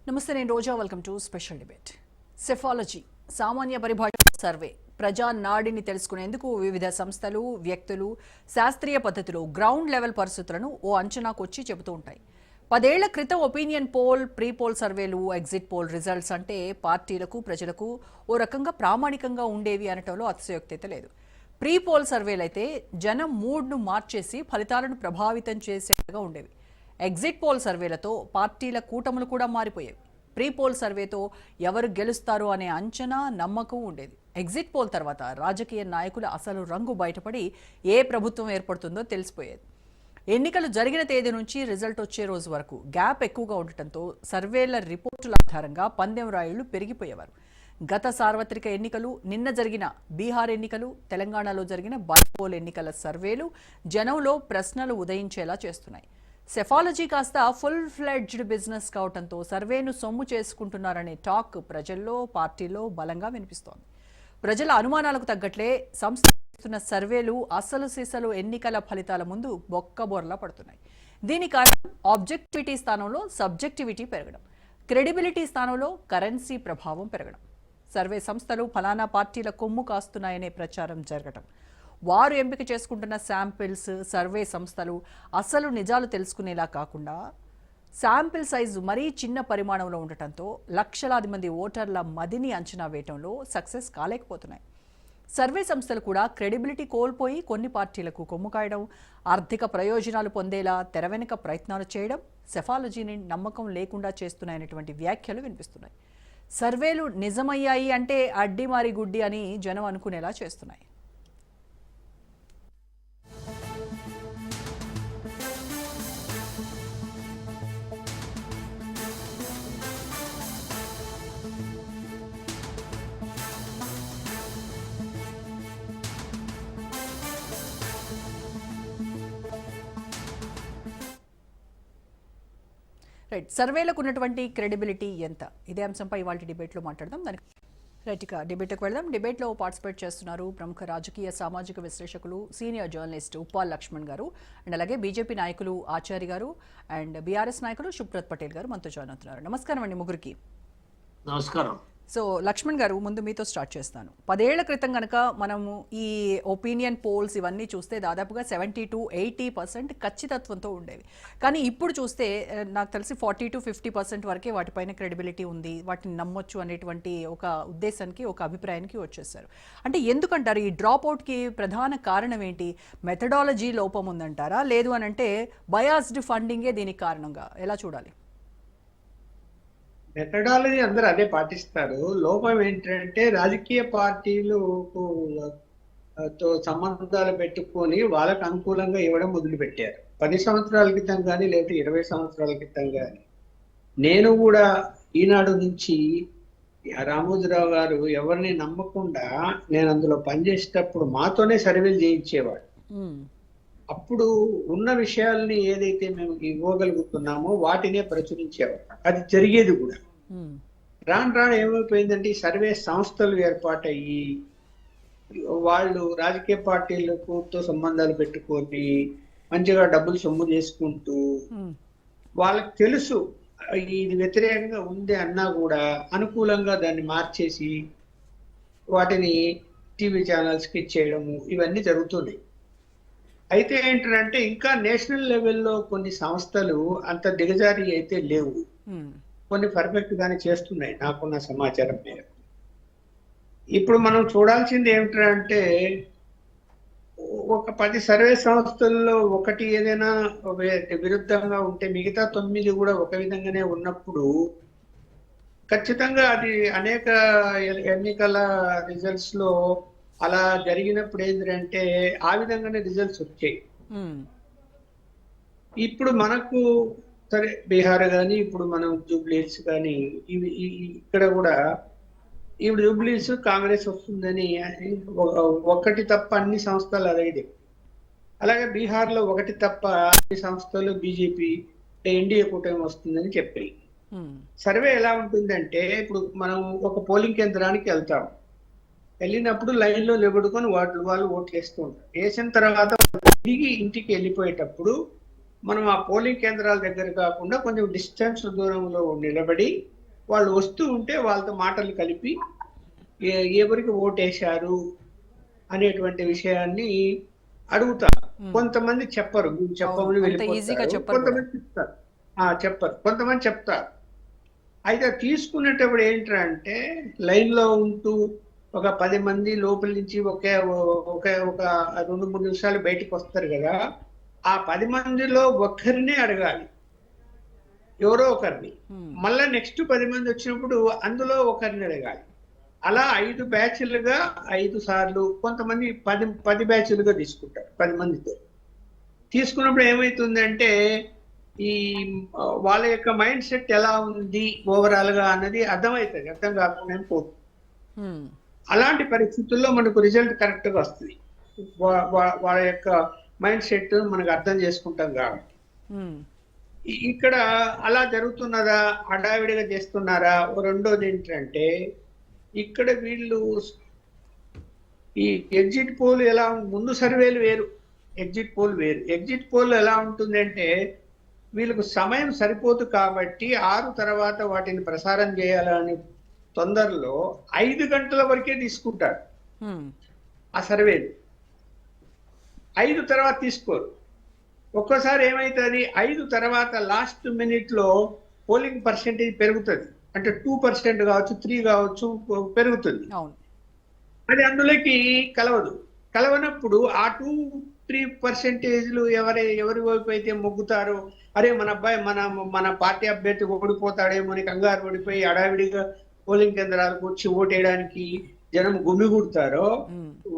నమస్తే, నేను Roja. Welcome to special debate. Psephology సామాన్య పరిభాష సర్వే ప్రజా నాడిని తెలుసుకునేందుకు వివిధ సంస్థలు, వ్యక్తులు శాస్త్రీయ పద్ధతిలో గ్రౌండ్ లెవెల్ పరిస్థితులను ఓ అంచనాకు వచ్చి చెబుతూ ఉంటాయి. 10 ఏళ్ల క్రితం ఒపీనియన్ పోల్, ప్రీ పోల్ సర్వేలు, ఎగ్జిట్ పోల్ రిజల్ట్స్ అంటే పార్టీలకు, ప్రజలకు ఓ రకంగా ప్రామాణికంగా ఉండేవి అనటంలో అతిశయోక్తి లేదు. ప్రీ పోల్ సర్వేలు అయితే జనం మూడ్ను మార్చేసి ఫలితాలను ప్రభావితం చేసేగా ఉండేవి. ఎగ్జిట్ పోల్ సర్వేలతో పార్టీల కూటములు కూడా మారిపోయేవి. ప్రీ పోల్ సర్వేతో ఎవరు గెలుస్తారు అనే అంచనా, నమ్మకం ఉండేది. ఎగ్జిట్ పోల్ తర్వాత రాజకీయ నాయకుల అసలు రంగు బయటపడి ఏ ప్రభుత్వం ఏర్పడుతుందో తెలిసిపోయేది. ఎన్నికలు జరిగిన తేదీ నుంచి రిజల్ట్ వచ్చే రోజు వరకు గ్యాప్ ఎక్కువగా ఉండటంతో సర్వేల రిపోర్టుల ఆధారంగా పందెం రాయుళ్లు పెరిగిపోయేవారు. గత సార్వత్రిక ఎన్నికలు, నిన్న జరిగిన బీహార్ ఎన్నికలు, తెలంగాణలో జరిగిన బైపోల్ ఎన్నికల సర్వేలు జనంలో ప్రశ్నలు ఉదయించేలా చేస్తున్నాయి. సెఫాలజీ కాస్త ఫుల్ ఫ్లెడ్జ్డ్ బిజినెస్ కావడంతో సర్వేను సొమ్ము చేసుకుంటున్నారనే టాక్ ప్రజల్లో, పార్టీల్లో బలంగా వినిపిస్తోంది. ప్రజల అనుమానాలకు తగ్గట్లే సంస్థ చేస్తున్న సర్వేలు అసలు సీసలు ఎన్నికల ఫలితాల ముందు బొక్కబోర్లా పడుతున్నాయి. దీని కారణం ఆబ్జెక్టివిటీ స్థానంలో సబ్జెక్టివిటీ పెరగడం, క్రెడిబిలిటీ స్థానంలో కరెన్సీ ప్రభావం పెరగడం, సర్వే సంస్థలు ఫలానా పార్టీల కొమ్ము కాస్తున్నాయనే ప్రచారం జరగడం, వారు ఎంపిక చేసుకుంటున్న శాంపిల్స్, సర్వే సంస్థలు అసలు నిజాలు తెలుసుకునేలా కాకుండా శాంపిల్ సైజు మరీ చిన్న పరిమాణంలో ఉండటంతో లక్షలాది మంది ఓటర్ల మదిని అంచనా వేయటంలో సక్సెస్ కాలేకపోతున్నాయి. సర్వే సంస్థలు కూడా క్రెడిబిలిటీ కోల్పోయి కొన్ని పార్టీలకు కొమ్ము కాయడం, ఆర్థిక ప్రయోజనాలు పొందేలా తెర వెనుక ప్రయత్నాలు చేయడం సెఫాలజీని నమ్మకం లేకుండా చేస్తున్నాయనేటువంటి వ్యాఖ్యలు వినిపిస్తున్నాయి. సర్వేలు నిజమయ్యాయి అంటే అడ్డి మారి గుడ్డి అని జనం అనుకునేలా చేస్తున్నాయి. రైట్, సర్వేలకు ఉన్నటువంటి క్రెడిబిలిటీ ఎంత? ఇదే అంశంపై ఇవాళ డిబేట్లో మాట్లాడదాం. దానికి రైట్గా డిబేట్కి వెళ్దాం. డిబేట్లో పార్టిసిపేట్ చేస్తున్నారు ప్రముఖ రాజకీయ, సామాజిక విశ్లేషకులు, సీనియర్ జర్నలిస్ట్ ఉప్పాల్ లక్ష్మణ్ గారు, అండ్ అలాగే బీజేపీ నాయకులు ఆచార్య గారు, అండ్ బీఆర్ఎస్ నాయకులు శుభ్రత్ పటేల్ గారు మనతో జాయిన్ అవుతున్నారు. నమస్కారం అండి ముగ్గురికి. నమస్కారం. సో లక్ష్మణ్ గారు, ముందు మీతో స్టార్ట్ చేస్తాను. 10 ఏళ్ల క్రితం కనుక మనము ఈ ఒపీనియన్ పోల్స్ ఇవన్నీ చూస్తే దాదాపుగా 70-80% ఖచ్చితత్వంతో ఉండేవి. కానీ ఇప్పుడు చూస్తే నాకు తెలిసి 40-50% వరకే వాటిపైన క్రెడిబిలిటీ ఉంది, వాటిని నమ్మొచ్చు అనేటువంటి ఒక ఉద్దేశానికి, ఒక అభిప్రాయానికి వచ్చేసారు. అంటే ఎందుకంటారు ఈ డ్రాప్ అవుట్కి ప్రధాన కారణం ఏంటి? మెథడాలజీ లోపం ఉందంటారా, లేదు అని అంటే బయాస్డ్ ఫండింగే దీనికి కారణంగా ఎలా చూడాలి? మెథడాలజీ అందరూ అదే పాటిస్తారు. లోపం ఏంటంటే రాజకీయ పార్టీలు తో సంబంధాలు పెట్టుకొని వాళ్ళకు అనుకూలంగా ఇవ్వడం మొదలుపెట్టారు. 10 సంవత్సరాల క్రితం కానీ లేదా 20 సంవత్సరాల క్రితం కానీ నేను కూడా ఈనాడు నుంచి రామోజీరావు గారు ఎవరిని నమ్మకుండా నేను అందులో పనిచేసేటప్పుడు మాతోనే సర్వేలు చేయించేవాడు. అప్పుడు ఉన్న విషయాల్ని ఏదైతే మేము ఇవ్వగలుగుతున్నామో వాటినే ప్రచురించేవాడు. అది జరిగేది కూడా. రాను రాను ఏమైపోయిందంటే ఈ సర్వే సంస్థలు ఏర్పాటయ్యి వాళ్ళు రాజకీయ పార్టీలతో సంబంధాలు పెట్టుకొని మంచిగా డబ్బులు సొమ్ము చేసుకుంటూ వాళ్ళకి తెలుసు ఇది వ్యతిరేకంగా ఉంది అన్నా కూడా అనుకూలంగా దాన్ని మార్చేసి వాటిని టీవీ ఛానల్స్కి ఇచ్చేయడము ఇవన్నీ జరుగుతున్నాయి. అయితే ఏంటంటే ఇంకా నేషనల్ లెవెల్లో కొన్ని సంస్థలు అంత దిగజారి అయితే లేవు, కొన్ని పర్ఫెక్ట్ గానే చేస్తున్నాయి నాకున్న సమాచారం మేరకు. ఇప్పుడు మనం చూడాల్సింది ఏమిటంటే ఒక 10 సర్వే సంస్థల్లో ఒకటి ఏదైనా విరుద్ధంగా ఉంటే మిగతా 9 కూడా ఒక విధంగానే ఉన్నప్పుడు ఖచ్చితంగా అది అనేక ఎన్నికల రిజల్ట్స్ లో అలా జరిగినప్పుడు ఏంటంటే ఆ విధంగానే రిజల్ట్స్ వచ్చాయి. ఇప్పుడు మనకు సరే బీహార్ కానీ ఇప్పుడు మనం జూబ్లీస్ కానీ ఇవి ఇక్కడ కూడా ఇప్పుడు జూబ్లీస్ కాంగ్రెస్ వస్తుందని ఒకటి తప్ప అన్ని సంస్థలు అదే. అలాగే బీహార్ లో ఒకటి తప్ప అన్ని సంస్థలు బీజేపీ ఎన్డీఏ కూటమి వస్తుందని చెప్పాయి. సర్వే ఎలా ఉంటుందంటే ఇప్పుడు మనం ఒక పోలింగ్ కేంద్రానికి వెళ్తాం, వెళ్ళినప్పుడు లైన్ లో నిలబడుకొని వాళ్ళు ఓట్లు వేస్తూ ఉంటారు. వేసిన తర్వాత తిరిగి ఇంటికి వెళ్ళిపోయేటప్పుడు మనం ఆ పోలింగ్ కేంద్రాల దగ్గర కాకుండా కొంచెం డిస్టెన్స్ దూరంలో నిలబడి వాళ్ళు వస్తూ ఉంటే వాళ్ళతో మాటలు కలిపి ఎవరికి ఓటేశారు అనేటువంటి విషయాన్ని అడుగుతారు. కొంతమంది చెప్పరు, చెప్పమని వెళ్ళిపోతారు. కొంతమంది చెప్తారు, చెప్పరు, కొంతమంది చెప్తారు. అయితే తీసుకునేటప్పుడు ఏంటంటే లైన్ లో ఉంటూ ఒక 10 మంది లోపల నుంచి ఒక ఒక 2-3 నిమిషాలు బయటకు వస్తారు కదా, ఆ 10 మందిలో ఒక్కరినే అడగాలి, ఎవరో ఒకరిని. మళ్ళా నెక్స్ట్ 10 మంది వచ్చినప్పుడు అందులో ఒకరిని అడగాలి. అలా 5 బ్యాచ్లుగా 5 సార్లు, కొంతమంది 10 బ్యాచ్లుగా తీసుకుంటారు 10 మందితో. తీసుకున్నప్పుడు ఏమైతుందంటే ఈ వాళ్ళ యొక్క మైండ్ సెట్ ఎలా ఉంది ఓవరాల్ గా అన్నది అర్థమవుతుంది, అర్థం కాకుండా పోతుంది. అలాంటి పరిస్థితుల్లో మనకు రిజల్ట్ కరెక్ట్ గా వస్తుంది, వాళ్ళ యొక్క మైండ్ సెట్ మనకు అర్థం చేసుకుంటాం కాబట్టి. ఇక్కడ అలా జరుగుతున్నదా, హడావిడిగా చేస్తున్నారా? రెండోది ఏంటంటే ఇక్కడ వీళ్ళు ఈ ఎగ్జిట్ పోల్ ఎలా, ముందు సర్వేలు వేరు, ఎగ్జిట్ పోల్ వేరు. ఎగ్జిట్ పోల్ ఎలా ఉంటుందంటే వీళ్ళకు సమయం సరిపోదు కాబట్టి 6 తర్వాత వాటిని ప్రసారం చేయాలని తొందరలో 5 గంటల వరకే తీసుకుంటారు ఆ సర్వేలు. 5 తర్వాత తీసుకోరు. ఒక్కోసారి ఏమైతుంది, 5 తర్వాత లాస్ట్ మినిట్ లో పోలింగ్ పర్సెంటేజ్ పెరుగుతుంది, అంటే 2% కావచ్చు, 3 కావచ్చు, పెరుగుతుంది. అది అందులోకి కలవదు. కలవనప్పుడు ఆ 2-3% ఎవరి వైపు అయితే మొగ్గుతారో, అరే మన అబ్బాయి మన పార్టీ అభ్యర్థి ఓడిపోతాడేమో అని కంగారు ఓడిపోయి అడావిడిగా పోలింగ్ కేంద్రాలకు వచ్చి ఓటేయడానికి జనం గుమిగూడతారో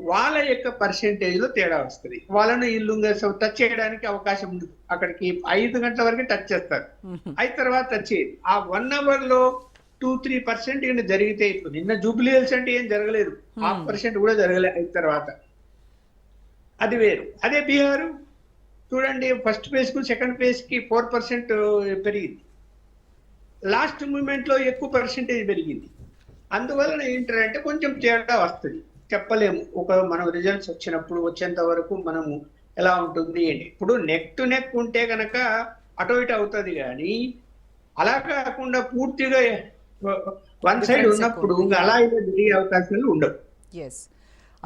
వాళ్ళ యొక్క పర్సెంటేజ్ లో తేడా వస్తుంది. వాళ్ళను ఇల్లు టచ్ చేయడానికి అవకాశం ఉండదు. అక్కడికి 5 గంటల వరకు టచ్ చేస్తారు, 5 తర్వాత టచ్ చేయదు. ఆ 1 అవర్ లో 2-3% జరిగితే, ఇప్పుడు నిన్న జూబ్లీహిల్స్ అంటే ఏం జరగలేదు, 0.5% కూడా జరగలేదు 5 తర్వాత. అది వేరు. అదే బీహారు చూడండి, ఫస్ట్ ఫేజ్ కు సెకండ్ ఫేజ్ కి 4% పెరిగింది, లాస్ట్ మూమెంట్ లో ఎక్కువ పర్సెంటేజ్ పెరిగింది. అందువలన ఏంటంటే కొంచెం తేడా వస్తుంది, చెప్పలేము. మనం రిజల్ట్స్ వచ్చేంత వరకు మనము ఎలా ఉంటుంది ఏంటి. ఇప్పుడు నెక్ టు నెక్ ఉంటే కనుక అటో ఇటు అవుతుంది, కానీ అలా కాకుండా పూర్తిగా వన్ సైడ్ ఉన్నప్పుడు అలా ఇలా జరిగే అవకాశాలు ఉండవు.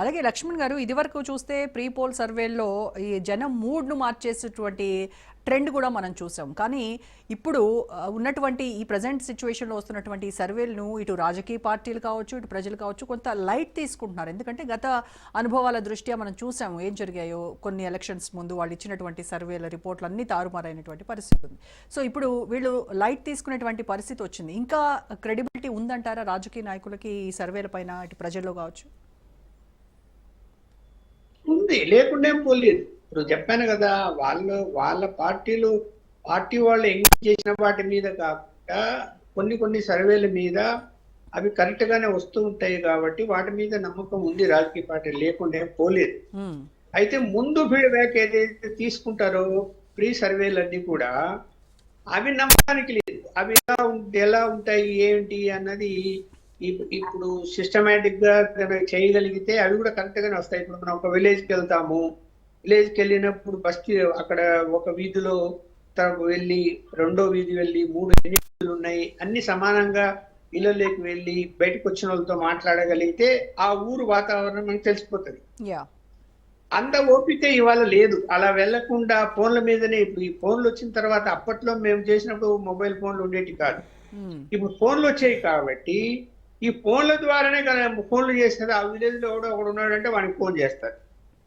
అలాగే లక్ష్మణ్ గారు, ఇదివరకు చూస్తే ప్రీ పోల్ సర్వేల్లో ఈ జనం మూడ్ను మార్చేసేటువంటి ట్రెండ్ కూడా మనం చూసాం. కానీ ఇప్పుడు ఉన్నటువంటి ఈ ప్రజెంట్ సిచ్యువేషన్లో వస్తున్నటువంటి సర్వేలను ఇటు రాజకీయ పార్టీలు కావచ్చు, ఇటు ప్రజలు కావచ్చు, కొంత లైట్ తీసుకుంటున్నారు. ఎందుకంటే గత అనుభవాల దృష్ట్యా మనం చూసాము ఏం జరిగాయో. కొన్ని ఎలక్షన్స్ ముందు వాళ్ళు ఇచ్చినటువంటి సర్వేల రిపోర్ట్లు అన్నీ తారుమారైనటువంటి పరిస్థితి ఉంది. సో ఇప్పుడు వీళ్ళు లైట్ తీసుకునేటువంటి పరిస్థితి వచ్చింది. ఇంకా క్రెడిబిలిటీ ఉందంటారా రాజకీయ నాయకులకి ఈ సర్వేల పైన, ఇటు ప్రజల్లో కావచ్చు? ఉంది, లేకుండా ఏం పోలేదు. ఇప్పుడు చెప్పాను కదా, వాళ్ళ పార్టీ వాళ్ళు ఎంగేజ్ చేసిన వాటి మీద కాకుండా కొన్ని సర్వేల మీద అవి కరెక్ట్ గానే వస్తూ ఉంటాయి కాబట్టి వాటి మీద నమ్మకం ఉంది రాజకీయ పార్టీ, లేకుండా ఏం పోలేదు. అయితే ముందు ఫీడ్బ్యాక్ ఏదైతే తీసుకుంటారో ప్రీ సర్వేలన్నీ కూడా అవి నమ్మకానికి లేదు. అవి ఎలా ఉంటాయి ఏంటి అన్నది ఇప్పుడు సిస్టమేటిక్ గా చేయగలిగితే అవి కూడా కరెక్ట్ గానే వస్తాయి. ఇప్పుడు మనం ఒక విలేజ్కి వెళ్తాము, విలేజ్కి వెళ్ళినప్పుడు ఫస్ట్ అక్కడ ఒక వీధిలో వెళ్ళి, రెండో వీధి వెళ్ళి, 3 వీధులు ఉన్నాయి, అన్ని సమానంగా ఇళ్ళలోకి వెళ్ళి బయటకు వచ్చిన వాళ్ళతో మాట్లాడగలిగితే ఆ ఊరు వాతావరణం మనకు తెలిసిపోతుంది. అంత ఓపిక ఇవాళ లేదు. అలా వెళ్లకుండా ఫోన్ల మీదనే, ఇప్పుడు ఈ ఫోన్లు వచ్చిన తర్వాత, అప్పట్లో మేము చేసినప్పుడు మొబైల్ ఫోన్లు ఉండేవి కాదు, ఇప్పుడు ఫోన్లు వచ్చాయి కాబట్టి ఈ ఫోన్ల ద్వారానే ఫోన్లు చేస్తారు. ఆ విలేజ్ లో ఒకడు ఉన్నాడంటే వాడికి ఫోన్ చేస్తారు.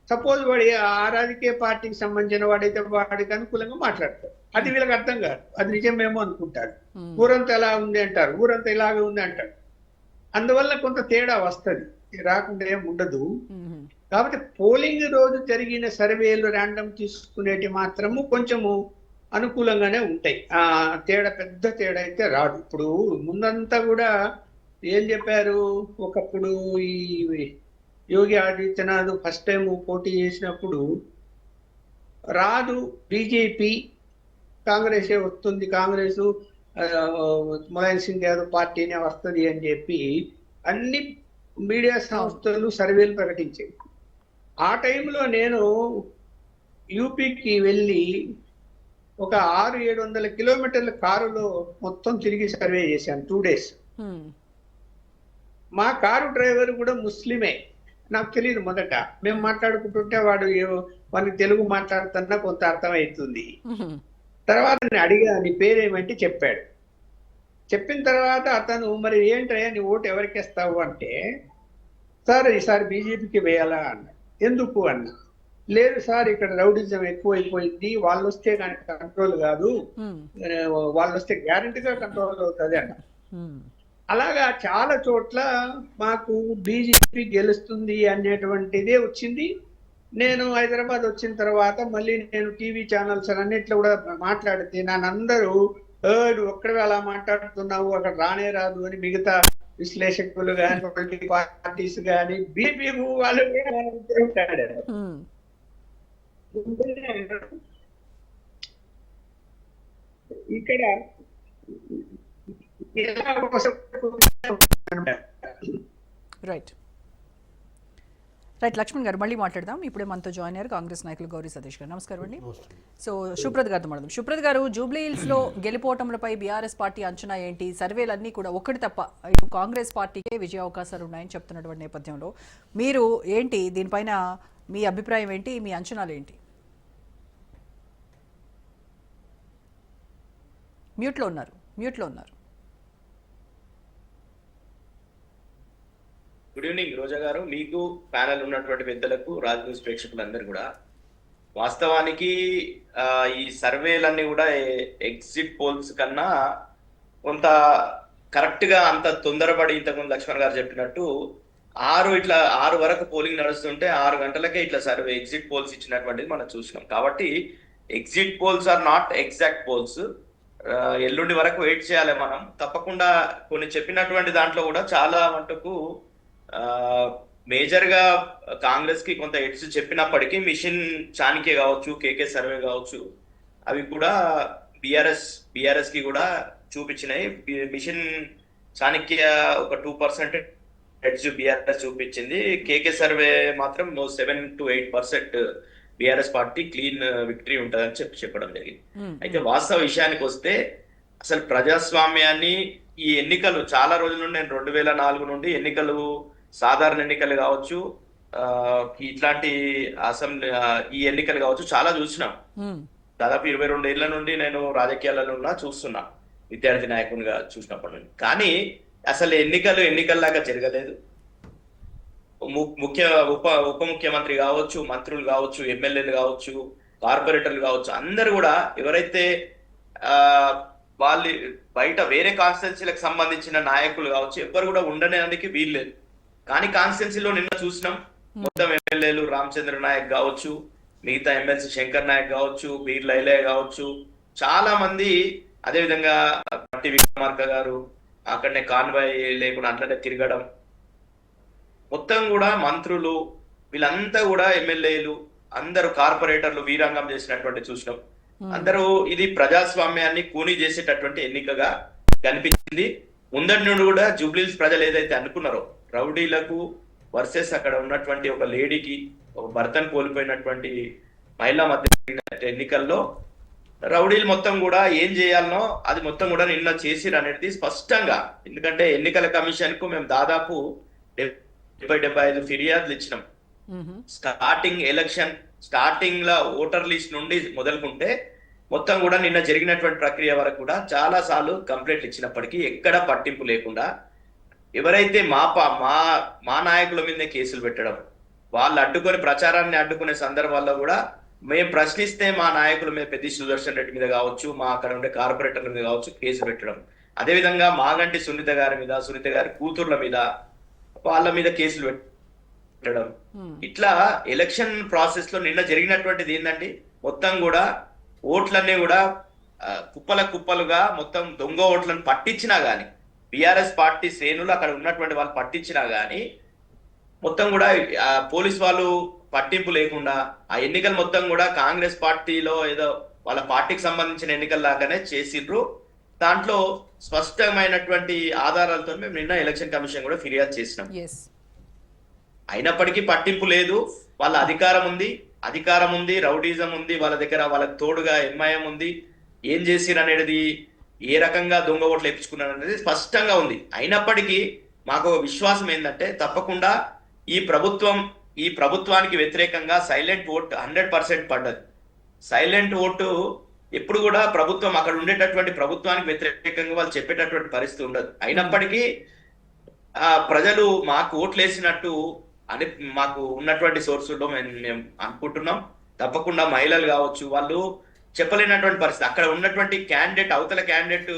సపోజ్ వాడి ఆ రాజకీయ పార్టీకి సంబంధించిన వాడైతే వాడికి అనుకూలంగా మాట్లాడతారు. అది వీళ్ళకి అర్థం కాదు, అది నిజమేమో అనుకుంటారు. ఊరంతా ఎలా ఉంది అంటారు, ఊరంతా ఇలాగే ఉంది అంటారు. అందువల్ల కొంత తేడా వస్తుంది, రాకుండా ఏం ఉండదు. కాబట్టి పోలింగ్ రోజు జరిగిన సర్వేలు ర్యాండమ్ తీసుకునేటి మాత్రము కొంచెము అనుకూలంగానే ఉంటాయి. పెద్ద తేడా అయితే రాదు. ఇప్పుడు ముందంతా కూడా ఏం చెప్పారు, ఒకప్పుడు ఈ యోగి ఆదిత్యనాథ్ ఫస్ట్ టైం పోటీ చేసినప్పుడు రాదు బీజేపీ, కాంగ్రెసే వస్తుంది, కాంగ్రెస్ ములాయం సింగ్ యాదవ్ పార్టీనే వస్తుంది అని చెప్పి అన్ని మీడియా సంస్థలు సర్వేలు ప్రకటించాయి. ఆ టైంలో నేను యూపీకి వెళ్ళి ఒక 600-700 కిలోమీటర్ల కారులో మొత్తం తిరిగి సర్వే చేశాను 2 days. మా కారు డ్రైవర్ కూడా ముస్లిమే. నాకు తెలియదు మొదట. మేము మాట్లాడుకుంటుంటే వాడికి తెలుగు మాట్లాడుతున్నా కొంత అర్థమవుతుంది. తర్వాత నేను అడిగా నీ పేరేమంటే చెప్పాడు. చెప్పిన తర్వాత అతను మరి ఏంటయ్యా నీ ఓటు ఎవరికి వేస్తావు అంటే, సార్ ఈసారి బీజేపీకి వేయాలా అన్న. ఎందుకు అన్న. లేదు సార్ ఇక్కడ రౌడిజం ఎక్కువైపోయింది, వాళ్ళు వస్తే కానీ కంట్రోల్ కాదు, వాళ్ళు వస్తే గ్యారంటీగా కంట్రోల్ అవుతుంది అన్న. అలాగా చాలా చోట్ల మాకు బీజేపీ గెలుస్తుంది అనేటువంటిదే వచ్చింది. నేను హైదరాబాద్ వచ్చిన తర్వాత మళ్ళీ నేను టీవీ ఛానల్స్ అన్నిట్లో కూడా మాట్లాడితే నన్నందరూ నువ్వు ఒక్కడే అలా మాట్లాడుతున్నావు, అక్కడ రానే రాదు అని మిగతా విశ్లేషకులు కానీ పొలిటికల్ పార్టీస్ కానీ బీజేపీ వాళ్ళు మాట్లాడారు. ఇక్కడ రైట్ రైట్ లక్ష్మణ్ గారు మళ్ళీ మాట్లాడదాం. ఇప్పుడే మనతో జాయిన్ అయ్యారు కాంగ్రెస్ నాయకులు గౌరీ సతీష్ గారు. నమస్కారం అండి. సో సుప్రత్ గారితో మాట్లాడదాం. సుప్రత్ గారు, జూబ్లీ హిల్స్ లో గెలుపోవటంలపై బీఆర్ఎస్ పార్టీ అంచనా ఏంటి? సర్వేలన్నీ కూడా ఒక్కటి తప్ప ఇటు కాంగ్రెస్ పార్టీకే విజయ అవకాశాలు ఉన్నాయని చెప్తున్నటువంటి నేపథ్యంలో మీరు ఏంటి దీనిపైన మీ అభిప్రాయం ఏంటి, మీ అంచనాలు ఏంటి? మ్యూట్లో ఉన్నారు. గుడ్ ఈవినింగ్ రోజా గారు, మీకు ప్యానల్ ఉన్నటువంటి పెద్దలకు, రాజ్ న్యూస్ ప్రేక్షకులందరూ కూడా. వాస్తవానికి ఈ సర్వేలన్నీ కూడా ఎగ్జిట్ పోల్స్ కన్నా కొంత కరెక్ట్ గా అంత తొందరపడి, ఇంతకుముందు లక్ష్మణ్ గారు చెప్పినట్టు 6 వరకు పోలింగ్ నడుస్తుంటే 6 గంటలకే ఇట్లా సర్వే ఎగ్జిట్ పోల్స్ ఇచ్చినటువంటిది మనం చూసినాం. కాబట్టి exit polls are not exact polls. ఎల్లుండి వరకు వెయిట్ చేయాలి మనం. తప్పకుండా కొన్ని చెప్పినటువంటి దాంట్లో కూడా చాలా మటుకు మేజర్ గా కాంగ్రెస్ కి కొంత ఎడ్స్ చెప్పినప్పటికీ మిషన్ చాణక్య కావచ్చు, కేకే సర్వే కావచ్చు, అవి కూడా బిఆర్ఎస్ కి కూడా చూపించినాయి. మిషన్ చాణక్య ఒక 2% ఎడ్స్ బిఆర్ఎస్ చూపించింది. కేకే సర్వే మాత్రం 7 to 8% BRS party clean victory ఉంటుందని చెప్పడం జరిగింది. అయితే వాస్తవ విషయానికి వస్తే అసలు ప్రజాస్వామ్యాన్ని ఈ ఎన్నికలు చాలా రోజుల నుండి, నేను 2004 నుండి ఎన్నికలు, సాధారణ ఎన్నికలు కావచ్చు, ఇట్లాంటి ఈ ఎన్నికలు కావచ్చు చాలా చూసినాం. దాదాపు 22 ఏళ్ల నుండి నేను రాజకీయాలలో చూస్తున్నా, విద్యార్థి నాయకునిగా చూసినప్పటి నుండి. కానీ అసలు ఎన్నికల్లాగా జరగలేదు. ఉప ముఖ్యమంత్రి కావచ్చు, మంత్రులు కావచ్చు, ఎమ్మెల్యేలు కావచ్చు, కార్పొరేటర్లు కావచ్చు, అందరు కూడా ఎవరైతే వాళ్ళు బయట వేరే కాన్స్టిట్యున్సీలకు సంబంధించిన నాయకులు కావచ్చు, ఎవ్వరు కూడా ఉండడానికి వీల్లేదు. కానీ కాన్స్టిట్యున్సీలో నిన్న చూసినాం, మొత్తం ఎమ్మెల్యేలు రామచంద్ర నాయక్ కావచ్చు, మిగతా ఎమ్మెల్సీ శంకర్ నాయక్ కావచ్చు, బీర్ లైలయ్య కావచ్చు, చాలా మంది, అదేవిధంగా పట్టి విక్రమార్క గారు అక్కడనే కాన్వాయ్ లేకుండా అట్లనే తిరగడం, మొత్తం కూడా మంత్రులు వీళ్ళంతా కూడా ఎమ్మెల్యేలు అందరూ కార్పొరేటర్లు వీరంగం చేసినటువంటి చూసినాం. అందరూ ఇది ప్రజాస్వామ్యాన్ని కూనీ చేసేటటువంటి ఎన్నికగా కనిపించింది. ముందటి నుండి కూడా జూబ్లీహిల్స్ ప్రజలు ఏదైతే అనుకున్నారో, రౌడీలకు వర్సెస్ అక్కడ ఉన్నటువంటి ఒక లేడీకి, ఒక భర్తను కోల్పోయినటువంటి మహిళా మధ్య ఎన్నికల్లో రౌడీలు మొత్తం కూడా ఏం చేయాలనో అది మొత్తం కూడా నిన్న చేసిరు అనేది స్పష్టంగా. ఎందుకంటే ఎన్నికల కమిషన్ కు మేము దాదాపు 75 ఫిర్యాదులు ఇచ్చినాం. స్టార్టింగ్ లో ఓటర్ లిస్ట్ నుండి మొదలుకుంటే మొత్తం కూడా నిన్న జరిగినటువంటి ప్రక్రియ వరకు కూడా చాలా సార్లు కంప్లైంట్లు ఇచ్చినప్పటికీ ఎక్కడ పట్టింపు లేకుండా ఎవరైతే మా నాయకుల మీదే కేసులు పెట్టడం, వాళ్ళు అడ్డుకొని ప్రచారాన్ని అడ్డుకునే సందర్భాల్లో కూడా మేము ప్రశ్నిస్తే మా నాయకుల మీద, పెద్ద సుదర్శన్ రెడ్డి మీద కావచ్చు, మా అక్కడ ఉండే కార్పొరేటర్ల మీద కావచ్చు కేసు పెట్టడం, అదేవిధంగా మాగంటి సునీత గారి కూతుర్ల మీద, వాళ్ళ మీద కేసులు పెట్టడం, ఇట్లా ఎలక్షన్ ప్రాసెస్ లో నిన్న జరిగినటువంటిది ఏంటంటే మొత్తం కూడా ఓట్లన్నీ కూడా కుప్పలుగా మొత్తం దొంగ ఓట్లను పట్టించినా గానీ, బిఆర్ఎస్ పార్టీ శ్రేణులు అక్కడ ఉన్నటువంటి వాళ్ళు పట్టించినా గానీ మొత్తం కూడా పోలీస్ వాళ్ళు పట్టింపు లేకుండా ఆ ఎన్నికలు మొత్తం కూడా కాంగ్రెస్ పార్టీలో ఏదో వాళ్ళ పార్టీకి సంబంధించిన ఎన్నికల లాగానే చేసిండ్రు. దాంట్లో స్పష్టమైనటువంటి ఆధారాలతో మేము నిన్న ఎలక్షన్ కమిషన్ కూడా ఫిర్యాదు చేసినాం. అయినప్పటికీ పట్టింపు లేదు. వాళ్ళ అధికారం ఉంది, రౌడీజం ఉంది వాళ్ళ దగ్గర, వాళ్ళకి తోడుగా ఎంఐఎం ఉంది, ఏం చేసిరు అనేది, ఏ రకంగా దొంగ ఓట్లు ఎప్పించుకున్నారు అనేది స్పష్టంగా ఉంది. అయినప్పటికీ మాకు ఒక విశ్వాసం ఏంటంటే తప్పకుండా ఈ ప్రభుత్వానికి వ్యతిరేకంగా సైలెంట్ ఓట్ 100% పడ్డది. సైలెంట్ ఓటు ఎప్పుడు కూడా ప్రభుత్వం అక్కడ ఉండేటటువంటి ప్రభుత్వానికి వ్యతిరేకంగా వాళ్ళు చెప్పేటటువంటి పరిస్థితి ఉండదు. అయినప్పటికీ ప్రజలు మాకు ఓట్లు వేసినట్టు అని మాకు ఉన్నటువంటి సోర్సుల్లో మేము అనుకుంటున్నాం. తప్పకుండా మహిళలు కావచ్చు, వాళ్ళు చెప్పలేనటువంటి పరిస్థితి. అక్కడ ఉన్నటువంటి క్యాండిడేట్, అవతల క్యాండిడేట్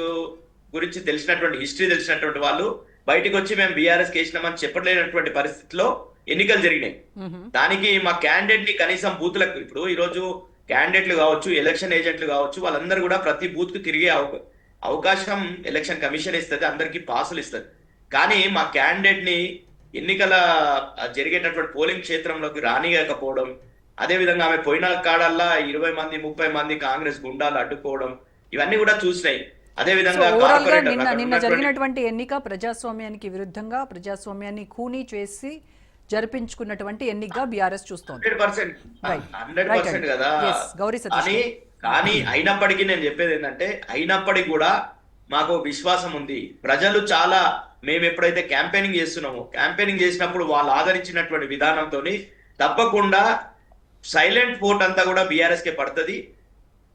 గురించి తెలిసినటువంటి హిస్టరీ తెలిసినటువంటి వాళ్ళు బయటకు వచ్చి మేము బీఆర్ఎస్ వేసినామని చెప్పలేనటువంటి పరిస్థితిలో ఎన్నికలు జరిగినాయి. దానికి మా క్యాండిడేట్ ని కనీసం బూత్లకు, ఇప్పుడు ఈ రోజు క్యాండిడేట్లు కావచ్చు, ఎలక్షన్ ఏజెంట్లు కావచ్చు, వాళ్ళందరూ కూడా ప్రతి బూత్ కు తిరిగే అవకాశం ఎలక్షన్ కమిషన్ ఇస్తుంది, అందరికీ పాసులు ఇస్తుంది. కానీ మా క్యాండిడేట్ ని ఎన్నికల జరిగేటటువంటి పోలింగ్ క్షేత్రంలోకి రానియకపోవడం, అదే విధంగా ఆమె పోయిన కాడల్లా 20 మంది 30 మంది కాంగ్రెస్ గుండాలు అడ్డుకోవడం, ఇవన్నీ కూడా చూసినాయి. అదే విధంగా నిన్న జరిగినటువంటి ఎన్నిక ప్రజాస్వామ్యానికి విరుద్ధంగా, ప్రజాస్వామ్యాన్ని ఖూనీ చేసి జరిపించుకున్నటువంటి ఎన్నికగా బీఆర్ఎస్ చూస్తోంది. 100% కదా. కానీ అయినప్పటికీ నేను చెప్పేది ఏంటంటే, అయినప్పటికీ కూడా మాకు విశ్వాసం ఉంది. ప్రజలు చాలా, మేము ఎప్పుడైతే క్యాంపెయినింగ్ చేస్తున్నామో, క్యాంపెయినింగ్ చేసినప్పుడు వాళ్ళు ఆదరించినటువంటి విధానంతో తప్పకుండా సైలెంట్ ఓట్ అంతా కూడా బీఆర్ఎస్ కే పడుతుంది.